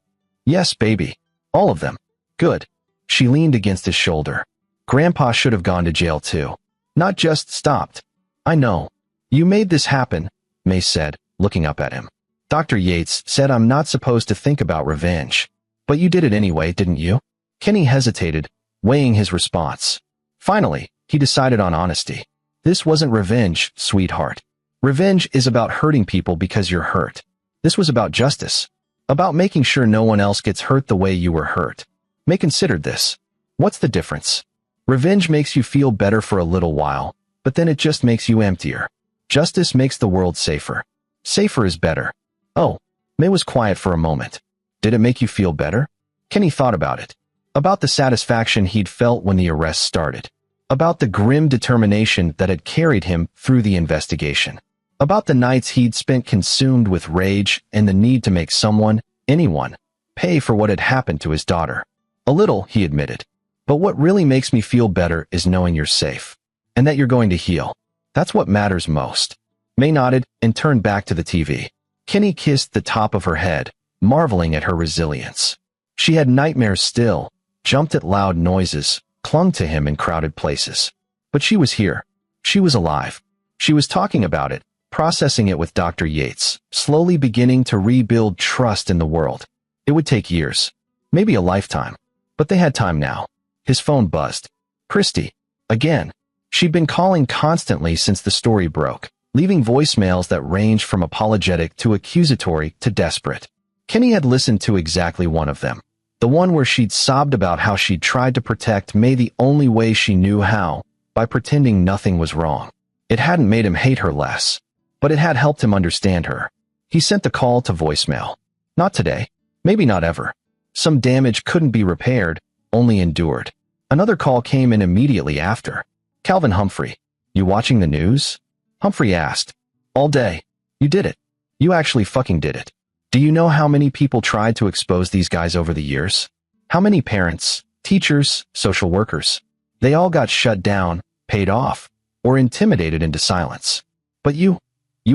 "Yes, baby. All of them." "Good." She leaned against his shoulder. "Grandpa should have gone to jail too. Not just stopped." "I know. You made this happen," May said, looking up at him. "Dr. Yates said I'm not supposed to think about revenge. But you did it anyway, didn't you?" Kenny hesitated, weighing his response. Finally, he decided on honesty. "This wasn't revenge, sweetheart. Revenge is about hurting people because you're hurt. This was about justice. About making sure no one else gets hurt the way you were hurt." May considered this. What's the difference? Revenge makes you feel better for a little while, but then it just makes you emptier. Justice makes the world safer. Safer is better. Oh, May was quiet for a moment. Did it make you feel better? Kenny thought about it. About the satisfaction he'd felt when the arrest started. About the grim determination that had carried him through the investigation. About the nights he'd spent consumed with rage and the need to make someone, anyone, pay for what had happened to his daughter. "A little," he admitted. "But what really makes me feel better is knowing you're safe. And that you're going to heal. That's what matters most." May nodded and turned back to the TV. Kenny kissed the top of her head, marveling at her resilience. She had nightmares still, jumped at loud noises, clung to him in crowded places. But she was here. She was alive. She was talking about it, processing it with Dr. Yates, slowly beginning to rebuild trust in the world. It would take years, maybe a lifetime, but they had time now. His phone buzzed. Christy. Again. She'd been calling constantly since the story broke, leaving voicemails that ranged from apologetic to accusatory to desperate. Kenny had listened to exactly one of them, the one where she'd sobbed about how she'd tried to protect May the only way she knew how, by pretending nothing was wrong. It hadn't made him hate her less, but it had helped him understand her. He sent the call to voicemail. Not today. Maybe not ever. Some damage couldn't be repaired, only endured. Another call came in immediately after. "Calvin Humphrey, you watching the news?" Humphrey asked. "All day. You did it. You actually fucking did it. Do you know how many people tried to expose these guys over the years? How many parents, teachers, social workers? They all got shut down, paid off, or intimidated into silence. But you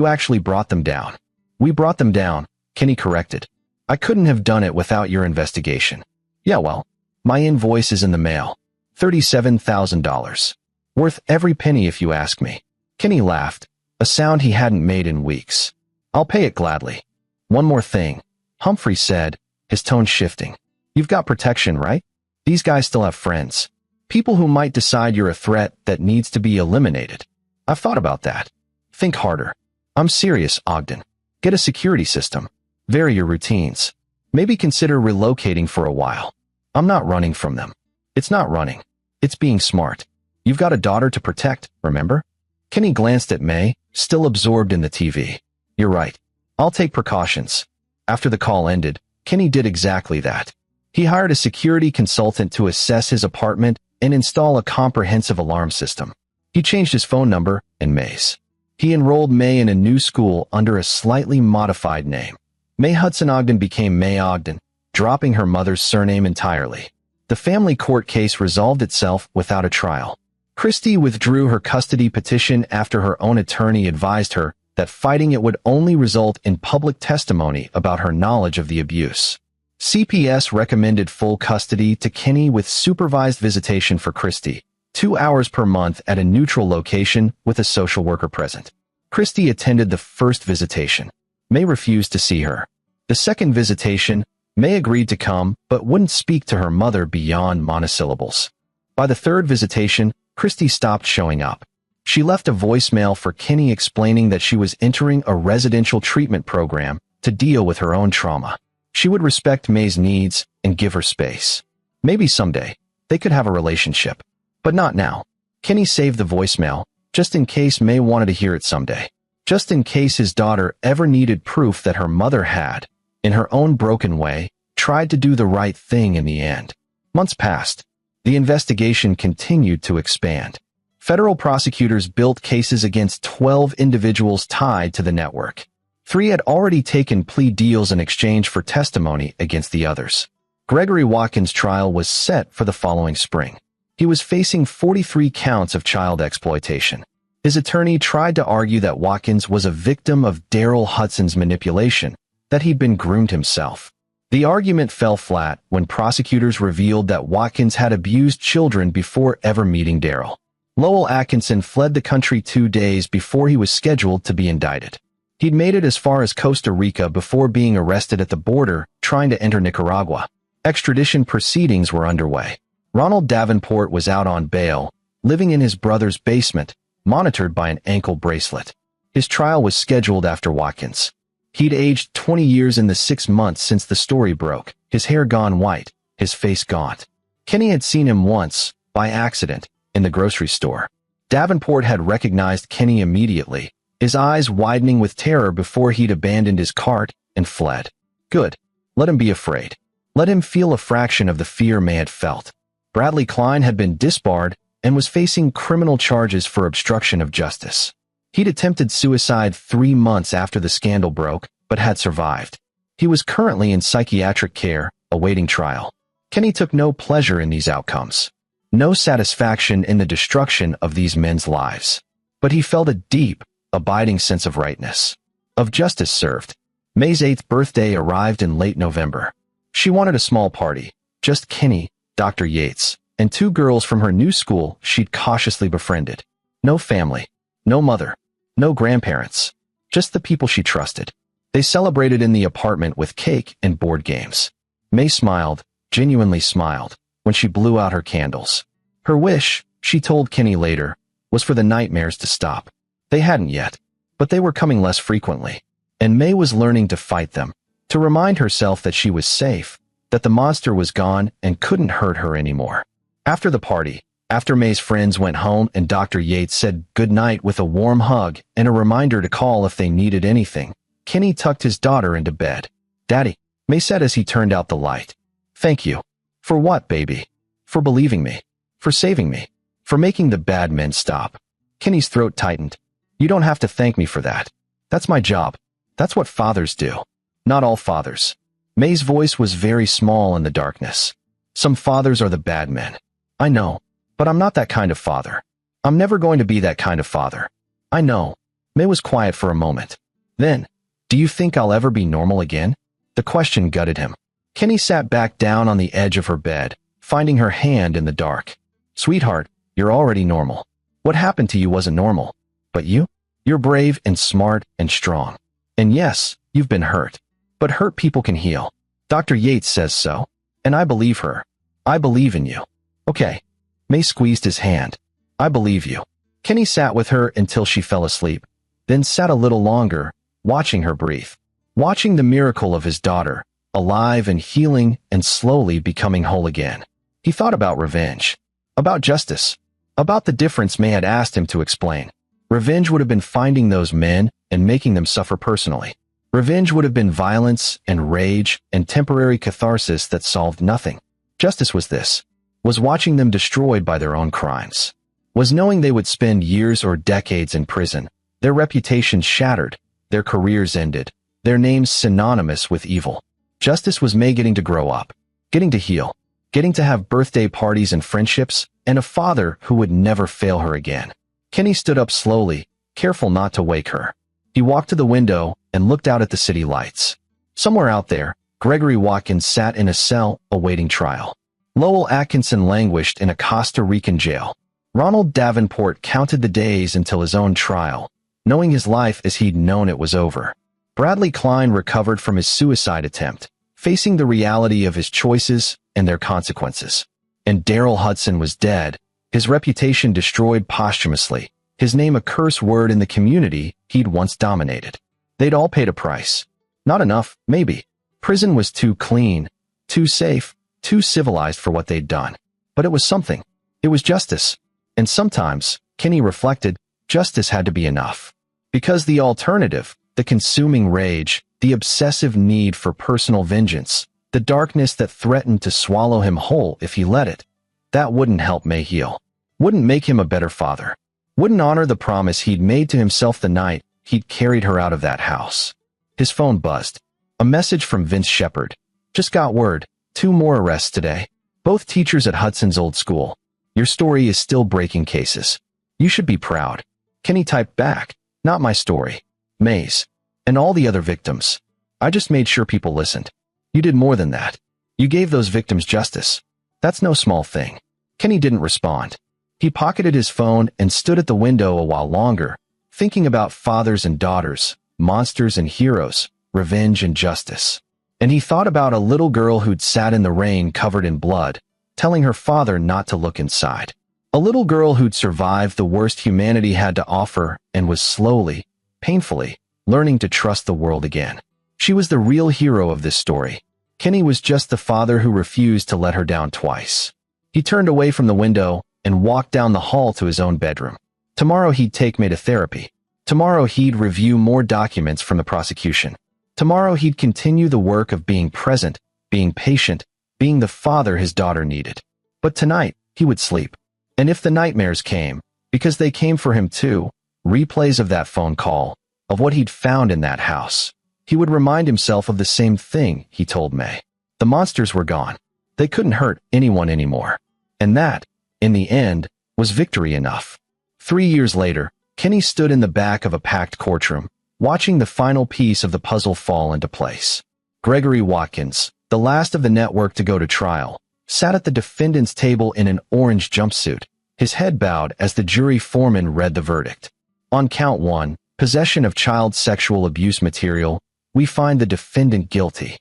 actually brought them down." "We brought them down," Kenny corrected. "I couldn't have done it without your investigation." "Yeah, well, my invoice is in the mail. $37,000. Worth every penny if you ask me." Kenny laughed, a sound he hadn't made in weeks. "I'll pay it gladly." "One more thing," Humphrey said, his tone shifting. "You've got protection, right? These guys still have friends. People who might decide you're a threat that needs to be eliminated. I've thought about that. Think harder. I'm serious, Ogden. Get a security system. Vary your routines. Maybe consider relocating for a while. I'm not running from them. It's not running. It's being smart. You've got a daughter to protect, remember?" Kenny glanced at May, still absorbed in the TV. "You're right. I'll take precautions." After the call ended, Kenny did exactly that. He hired a security consultant to assess his apartment and install a comprehensive alarm system. He changed his phone number and May's. He enrolled May in a new school under a slightly modified name. May Hudson Ogden became May Ogden, dropping her mother's surname entirely. The family court case resolved itself without a trial. Christy withdrew her custody petition after her own attorney advised her that fighting it would only result in public testimony about her knowledge of the abuse. CPS recommended full custody to Kenny with supervised visitation for Christy, 2 hours per month at a neutral location with a social worker present. Christy attended the first visitation. May refused to see her. The second visitation, May agreed to come but wouldn't speak to her mother beyond monosyllables. By the third visitation, Christy stopped showing up. She left a voicemail for Kenny explaining that she was entering a residential treatment program to deal with her own trauma. She would respect May's needs and give her space. Maybe someday, they could have a relationship. But not now. Kenny saved the voicemail, just in case May wanted to hear it someday. Just in case his daughter ever needed proof that her mother had, in her own broken way, tried to do the right thing in the end. Months passed. The investigation continued to expand. Federal prosecutors built cases against 12 individuals tied to the network. 3 had already taken plea deals in exchange for testimony against the others. Gregory Watkins' trial was set for the following spring. He was facing 43 counts of child exploitation. His attorney tried to argue that Watkins was a victim of Daryl Hudson's manipulation, that he'd been groomed himself. The argument fell flat when prosecutors revealed that Watkins had abused children before ever meeting Daryl. Lowell Atkinson fled the country 2 days before he was scheduled to be indicted. He'd made it as far as Costa Rica before being arrested at the border, trying to enter Nicaragua. Extradition proceedings were underway. Ronald Davenport was out on bail, living in his brother's basement, monitored by an ankle bracelet. His trial was scheduled after Watkins. He'd aged 20 years in the 6 months since the story broke, his hair gone white, his face gaunt. Kenny had seen him once, by accident, in the grocery store. Davenport had recognized Kenny immediately, his eyes widening with terror before he'd abandoned his cart and fled. Good. Let him be afraid. Let him feel a fraction of the fear May had felt. Bradley Klein had been disbarred and was facing criminal charges for obstruction of justice. He'd attempted suicide 3 months after the scandal broke, but had survived. He was currently in psychiatric care, awaiting trial. Kenny took no pleasure in these outcomes. No satisfaction in the destruction of these men's lives. But he felt a deep, abiding sense of rightness, of justice served. May's 8th birthday arrived in late November. She wanted a small party, just Kenny, Dr. Yates, and 2 girls from her new school she'd cautiously befriended. No family, no mother, no grandparents, just the people she trusted. They celebrated in the apartment with cake and board games. May smiled, genuinely smiled, when she blew out her candles. Her wish, she told Kenny later, was for the nightmares to stop. They hadn't yet, but they were coming less frequently. And May was learning to fight them, to remind herself that she was safe, that the monster was gone and couldn't hurt her anymore. After the party, after May's friends went home and Dr. Yates said goodnight with a warm hug and a reminder to call if they needed anything, Kenny tucked his daughter into bed. "Daddy," May said as he turned out the light. "Thank you." "For what, baby?" "For believing me. For saving me. For making the bad men stop." Kenny's throat tightened. "You don't have to thank me for that. That's my job. That's what fathers do." "Not all fathers." May's voice was very small in the darkness. "Some fathers are the bad men. I know, but I'm not that kind of father. I'm never going to be that kind of father." "I know." May was quiet for a moment. Then, "Do you think I'll ever be normal again?" The question gutted him. Kenny sat back down on the edge of her bed, finding her hand in the dark. "Sweetheart, you're already normal. What happened to you wasn't normal. But you? You're brave and smart and strong. And yes, you've been hurt. But hurt people can heal. Dr. Yates says so. And I believe her. I believe in you." "Okay." May squeezed his hand. "I believe you." Kenny sat with her until she fell asleep, then sat a little longer, watching her breathe. Watching the miracle of his daughter, alive and healing and slowly becoming whole again. He thought about revenge. About justice. About the difference May had asked him to explain. Revenge would have been finding those men and making them suffer personally. Revenge would have been violence and rage and temporary catharsis that solved nothing. Justice was this. Was watching them destroyed by their own crimes. Was knowing they would spend years or decades in prison, their reputations shattered, their careers ended, their names synonymous with evil. Justice was May getting to grow up, getting to heal, getting to have birthday parties and friendships, and a father who would never fail her again. Kenny stood up slowly, careful not to wake her. He walked to the window and looked out at the city lights. Somewhere out there, Gregory Watkins sat in a cell awaiting trial. Lowell Atkinson languished in a Costa Rican jail. Ronald Davenport counted the days until his own trial, knowing his life as he'd known it was over. Bradley Klein recovered from his suicide attempt, facing the reality of his choices and their consequences. And Daryl Hudson was dead, his reputation destroyed posthumously, his name a curse word in the community he'd once dominated. They'd all paid a price. Not enough, maybe. Prison was too clean, too safe, too civilized for what they'd done. But it was something. It was justice. And sometimes, Kenny reflected, justice had to be enough. Because the alternative, the consuming rage, the obsessive need for personal vengeance, the darkness that threatened to swallow him whole if he let it, that wouldn't help May heal. Wouldn't make him a better father. Wouldn't honor the promise he'd made to himself the night he'd carried her out of that house. His phone buzzed. A message from Vince Shepard. Just got word. 2 more arrests today. Both teachers at Hudson's old school. Your story is still breaking cases. You should be proud. Kenny typed back. Not my story. May's. And all the other victims. I just made sure people listened. You did more than that. You gave those victims justice. That's no small thing. Kenny didn't respond. He pocketed his phone and stood at the window a while longer, thinking about fathers and daughters, monsters and heroes, revenge and justice. And he thought about a little girl who'd sat in the rain covered in blood, telling her father not to look inside. A little girl who'd survived the worst humanity had to offer and was slowly, painfully, learning to trust the world again. She was the real hero of this story. Kenny was just the father who refused to let her down twice. He turned away from the window and walked down the hall to his own bedroom. Tomorrow he'd take May to therapy. Tomorrow he'd review more documents from the prosecution. Tomorrow he'd continue the work of being present, being patient, being the father his daughter needed. But tonight, he would sleep. And if the nightmares came, because they came for him too, replays of that phone call, of what he'd found in that house, he would remind himself of the same thing he told May. The monsters were gone. They couldn't hurt anyone anymore. And that, in the end, was victory enough. 3 years later, Kenny stood in the back of a packed courtroom, watching the final piece of the puzzle fall into place. Gregory Watkins, the last of the network to go to trial, sat at the defendant's table in an orange jumpsuit, his head bowed as the jury foreman read the verdict. On count 1, possession of child sexual abuse material, we find the defendant guilty.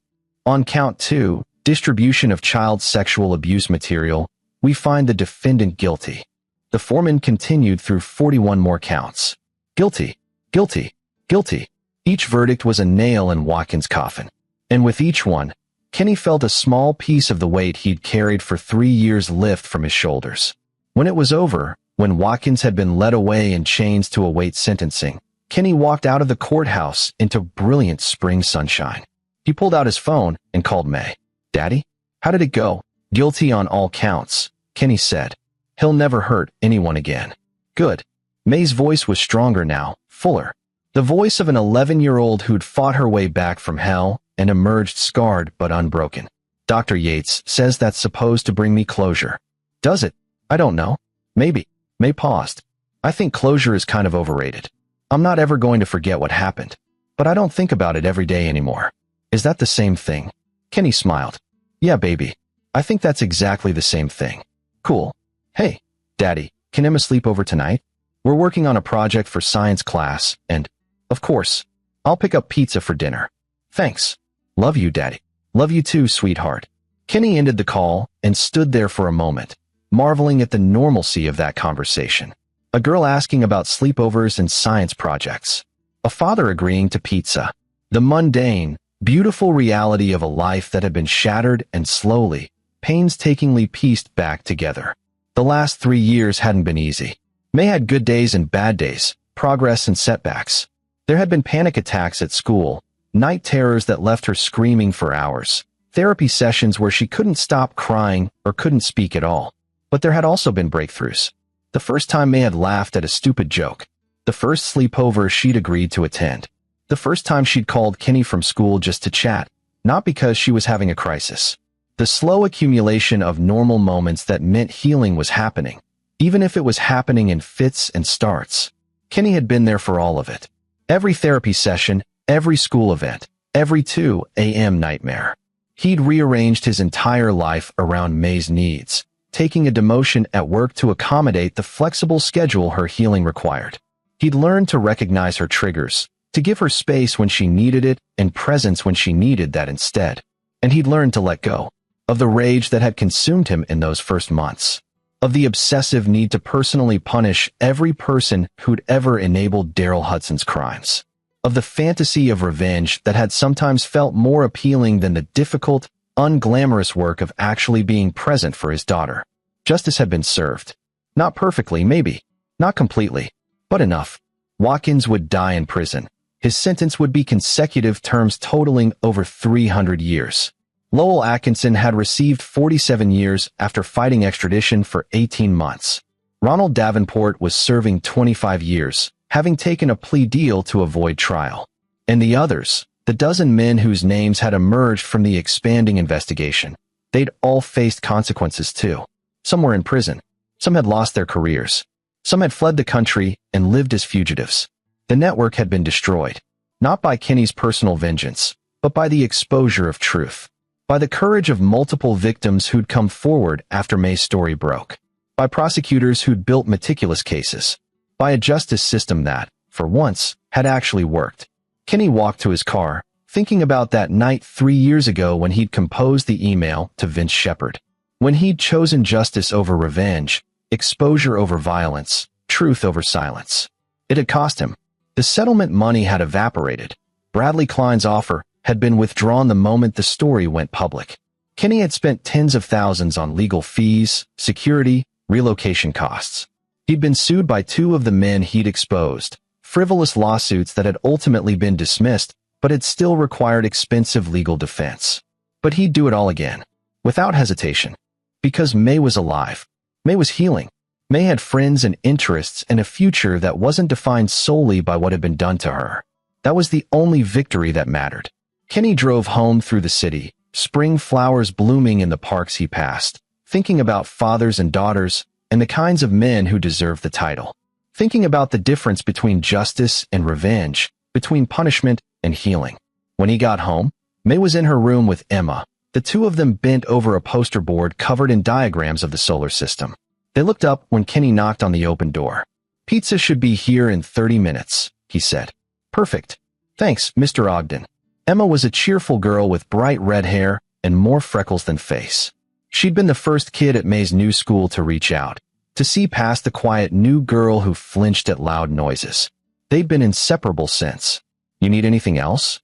On count 2, distribution of child sexual abuse material, we find the defendant guilty. The foreman continued through 41 more counts. Guilty, guilty, guilty. Each verdict was a nail in Watkins' coffin. And with each one, Kenny felt a small piece of the weight he'd carried for 3 years lift from his shoulders. When it was over, when Watkins had been led away in chains to await sentencing, Kenny walked out of the courthouse into brilliant spring sunshine. He pulled out his phone and called May. Daddy? How did it go? Guilty on all counts, Kenny said. He'll never hurt anyone again. Good. May's voice was stronger now, fuller. The voice of an 11-year-old who'd fought her way back from hell and emerged scarred but unbroken. Dr. Yates says that's supposed to bring me closure. Does it? I don't know. Maybe. May paused. I think closure is kind of overrated. I'm not ever going to forget what happened, but I don't think about it every day anymore. Is that the same thing? Kenny smiled. Yeah, baby. I think that's exactly the same thing. Cool. Hey, Daddy, can Emma sleep over tonight? We're working on a project for science class, and, of course, I'll pick up pizza for dinner. Thanks. Love you, Daddy. Love you too, sweetheart. Kenny ended the call and stood there for a moment, marveling at the normalcy of that conversation. A girl asking about sleepovers and science projects. A father agreeing to pizza. The mundane, beautiful reality of a life that had been shattered and slowly, painstakingly pieced back together. The last 3 years hadn't been easy. May had good days and bad days, progress and setbacks. There had been panic attacks at school, night terrors that left her screaming for hours, therapy sessions where she couldn't stop crying or couldn't speak at all. But there had also been breakthroughs. The first time May had laughed at a stupid joke. The first sleepover she'd agreed to attend. The first time she'd called Kenny from school just to chat, not because she was having a crisis. The slow accumulation of normal moments that meant healing was happening, even if it was happening in fits and starts. Kenny had been there for all of it. Every therapy session, every school event, every 2 a.m. nightmare. He'd rearranged his entire life around May's needs, taking a demotion at work to accommodate the flexible schedule her healing required. He'd learned to recognize her triggers, to give her space when she needed it and presence when she needed that instead. And he'd learned to let go of the rage that had consumed him in those first months, of the obsessive need to personally punish every person who'd ever enabled Daryl Hudson's crimes, of the fantasy of revenge that had sometimes felt more appealing than the difficult, unglamorous work of actually being present for his daughter. Justice had been served. Not perfectly, maybe. Not completely. But enough. Watkins would die in prison. His sentence would be consecutive terms totaling over 300 years. Lowell Atkinson had received 47 years after fighting extradition for 18 months. Ronald Davenport was serving 25 years, having taken a plea deal to avoid trial. And the others, the dozen men whose names had emerged from the expanding investigation, they'd all faced consequences too. Some were in prison. Some had lost their careers. Some had fled the country and lived as fugitives. The network had been destroyed, not by Kinney's personal vengeance, but by the exposure of truth, by the courage of multiple victims who'd come forward after May's story broke, by prosecutors who'd built meticulous cases, by a justice system that, for once, had actually worked. Kinney walked to his car, thinking about that night 3 years ago when he'd composed the email to Vince Shepard. When he'd chosen justice over revenge, exposure over violence, truth over silence. It had cost him. The settlement money had evaporated. Bradley Klein's offer had been withdrawn the moment the story went public. Kinney had spent tens of thousands on legal fees, security, relocation costs. He'd been sued by 2 of the men he'd exposed, frivolous lawsuits that had ultimately been dismissed but had still required expensive legal defense. But he'd do it all again, without hesitation. Because May was alive. May was healing. May had friends and interests and a future that wasn't defined solely by what had been done to her. That was the only victory that mattered. Kinney drove home through the city, spring flowers blooming in the parks he passed, thinking about fathers and daughters and the kinds of men who deserved the title. Thinking about the difference between justice and revenge, between punishment and healing. When he got home, May was in her room with Emma, the 2 of them bent over a poster board covered in diagrams of the solar system. They looked up when Kinney knocked on the open door. "Pizza should be here in 30 minutes, he said. "Perfect. Thanks, Mr. Ogden." Emma was a cheerful girl with bright red hair and more freckles than face. She'd been the first kid at May's new school to reach out, to see past the quiet new girl who flinched at loud noises. They'd been inseparable since. "You need anything else?"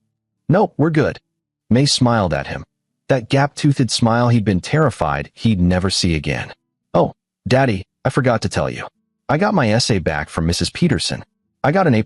"Nope, we're good." May smiled at him. That gap-toothed smile he'd been terrified he'd never see again. "Oh, Daddy, I forgot to tell you. I got my essay back from Mrs. Peterson. I got an A+.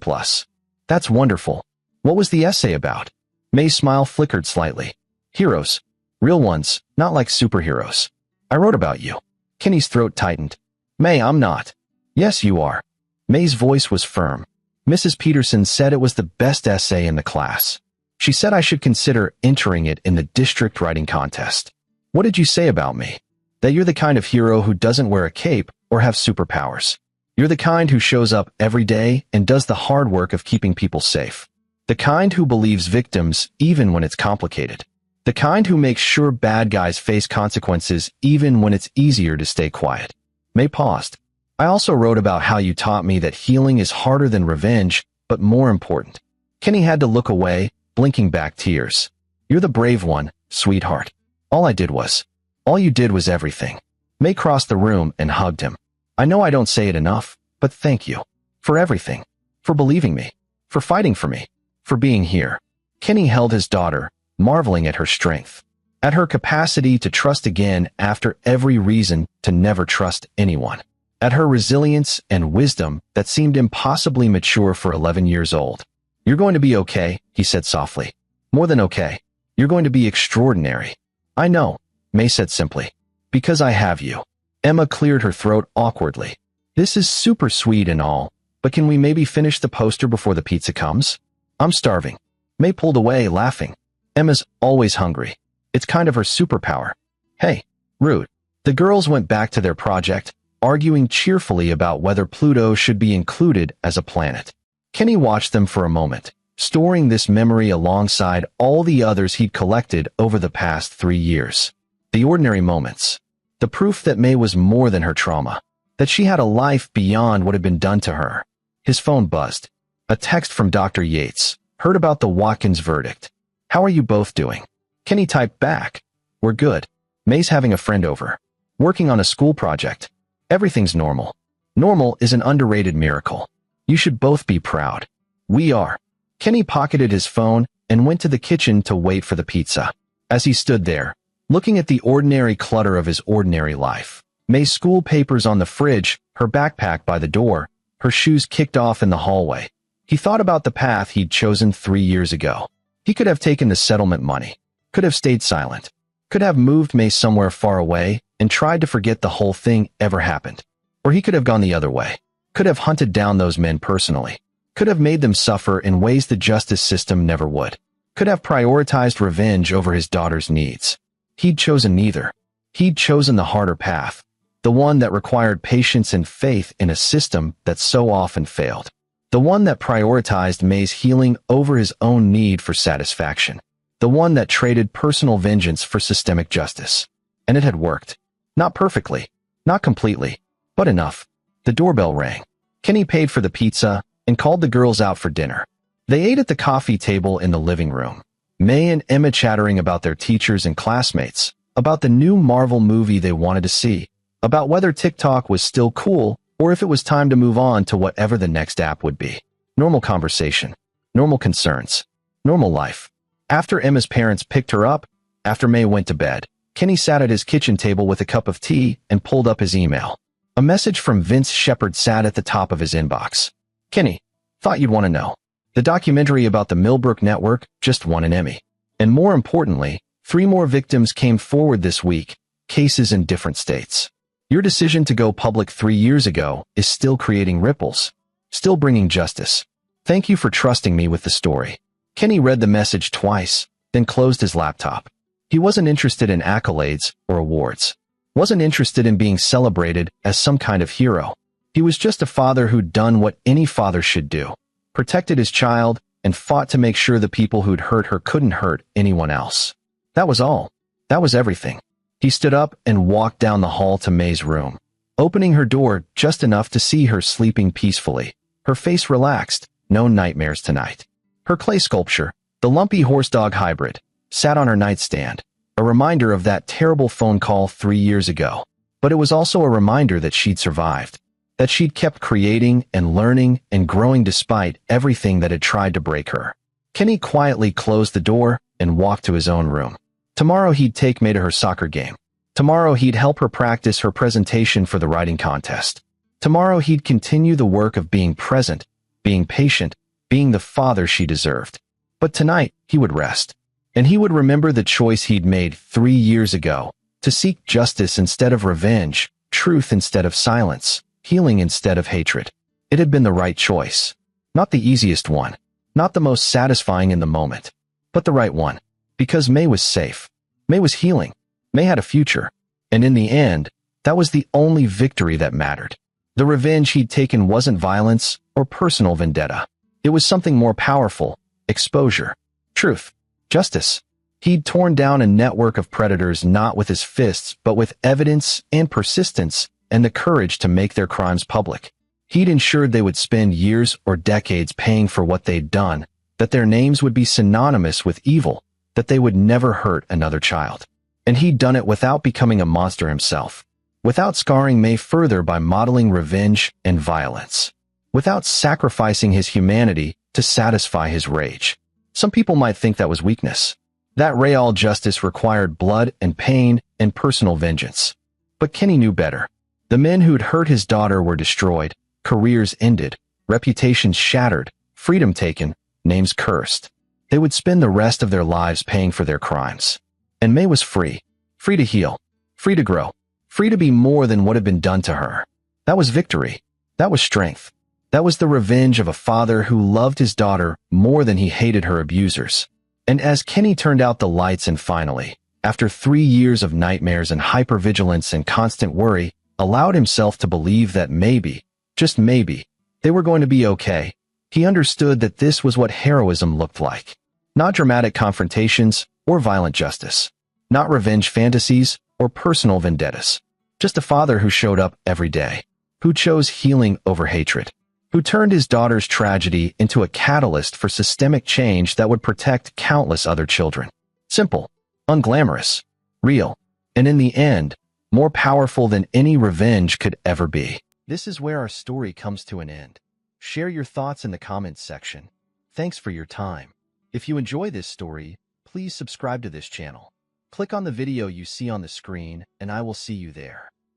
"That's wonderful. What was the essay about?" May's smile flickered slightly. "Heroes. Real ones, not like superheroes. I wrote about you." Kinney's throat tightened. "May, I'm not." "Yes, you are." May's voice was firm. "Mrs. Peterson said it was the best essay in the class. She said I should consider entering it in the district writing contest." "What did you say about me?" "That you're the kind of hero who doesn't wear a cape or have superpowers. You're the kind who shows up every day and does the hard work of keeping people safe. The kind who believes victims even when it's complicated. The kind who makes sure bad guys face consequences even when it's easier to stay quiet." May paused. "I also wrote about how you taught me that healing is harder than revenge, but more important." Kinney had to look away, blinking back tears. "You're the brave one, sweetheart. All you did was everything." May crossed the room and hugged him. "I know I don't say it enough, but thank you. For everything. For believing me. For fighting for me. For being here." Kinney held his daughter, marveling at her strength. At her capacity to trust again after every reason to never trust anyone. At her resilience and wisdom that seemed impossibly mature for 11 years old. "You're going to be okay," he said softly. "More than okay. You're going to be extraordinary." "I know," May said simply. "Because I have you." Emma cleared her throat awkwardly. "This is super sweet and all, but can we maybe finish the poster before the pizza comes? I'm starving." May pulled away, laughing. Emma's always hungry. It's kind of her superpower. "Hey, rude." The girls went back to their project, arguing cheerfully about whether Pluto should be included as a planet. Kinney watched them for a moment, storing this memory alongside all the others he'd collected over the past 3 years. The ordinary moments. The proof that May was more than her trauma. That she had a life beyond what had been done to her. His phone buzzed. A text from Dr. Yates. "Heard about the Watkins verdict. How are you both doing?" Kinney typed back. "We're good. May's having a friend over. Working on a school project. Everything's normal. Normal is an underrated miracle. You should both be proud. We are." Kinney pocketed his phone and went to the kitchen to wait for the pizza. As he stood there, looking at the ordinary clutter of his ordinary life. May's school papers on the fridge, her backpack by the door, her shoes kicked off in the hallway. He thought about the path he'd chosen 3 years ago. He could have taken the settlement money, could have stayed silent, could have moved May somewhere far away and tried to forget the whole thing ever happened. Or he could have gone the other way, could have hunted down those men personally, could have made them suffer in ways the justice system never would, could have prioritized revenge over his daughter's needs. He'd chosen neither. He'd chosen the harder path, the one that required patience and faith in a system that so often failed, the one that prioritized May's healing over his own need for satisfaction, the one that traded personal vengeance for systemic justice. And it had worked. Not perfectly, not completely, but enough. The doorbell rang. Kenny paid for the pizza and called the girls out for dinner. They ate at the coffee table in the living room, May and Emma chattering about their teachers and classmates, about the new Marvel movie they wanted to see, about whether TikTok was still cool or if it was time to move on to whatever the next app would be. Normal conversation, normal concerns, normal life. After Emma's parents picked her up, after May went to bed, Kenny sat at his kitchen table with a cup of tea and pulled up his email. A message from Vince Shepard sat at the top of his inbox. Kenny, thought you'd want to know. The documentary about the Millbrook Network just won an Emmy. And more importantly, 3 more victims came forward this week, cases in different states. Your decision to go public 3 years ago is still creating ripples, still bringing justice. Thank you for trusting me with the story. Kenny read the message twice, then closed his laptop. He wasn't interested in accolades or awards. Wasn't interested in being celebrated as some kind of hero. He was just a father who'd done what any father should do. Protected his child and fought to make sure the people who'd hurt her couldn't hurt anyone else. That was all. That was everything. He stood up and walked down the hall to May's room, opening her door just enough to see her sleeping peacefully, her face relaxed, no nightmares tonight. Her clay sculpture, the lumpy horse-dog hybrid, sat on her nightstand, a reminder of that terrible phone call 3 years ago. But it was also a reminder that she'd survived, that she'd kept creating and learning and growing despite everything that had tried to break her. Kenny quietly closed the door and walked to his own room. Tomorrow he'd take May to her soccer game. Tomorrow he'd help her practice her presentation for the writing contest. Tomorrow he'd continue the work of being present, being patient, being the father she deserved. But tonight he would rest. And he would remember the choice he'd made 3 years ago, to seek justice instead of revenge, truth instead of silence, healing instead of hatred. It had been the right choice. Not the easiest one, not the most satisfying in the moment, but the right one. Because May was safe. May was healing. May had a future. And in the end, that was the only victory that mattered. The revenge he'd taken wasn't violence or personal vendetta. It was something more powerful: exposure, truth, justice. He'd torn down a network of predators not with his fists, but with evidence and persistence and the courage to make their crimes public. He'd ensured they would spend years or decades paying for what they'd done, that their names would be synonymous with evil, that they would never hurt another child. And he'd done it without becoming a monster himself, without scarring May further by modeling revenge and violence, without sacrificing his humanity to satisfy his rage. Some people might think that was weakness. That real justice required blood and pain and personal vengeance. But Kenny knew better. The men who'd hurt his daughter were destroyed, careers ended, reputations shattered, freedom taken, names cursed. They would spend the rest of their lives paying for their crimes. And May was free. Free to heal. Free to grow. Free to be more than what had been done to her. That was victory. That was strength. That was the revenge of a father who loved his daughter more than he hated her abusers. And as Kenny turned out the lights and finally, after 3 years of nightmares and hypervigilance and constant worry, allowed himself to believe that maybe, just maybe, they were going to be okay, he understood that this was what heroism looked like. Not dramatic confrontations or violent justice. Not revenge fantasies or personal vendettas. Just a father who showed up every day, who chose healing over hatred, who turned his daughter's tragedy into a catalyst for systemic change that would protect countless other children. Simple, unglamorous, real, and in the end, more powerful than any revenge could ever be. This is where our story comes to an end. Share your thoughts in the comments section. Thanks for your time. If you enjoy this story, please subscribe to this channel. Click on the video you see on the screen, and I will see you there.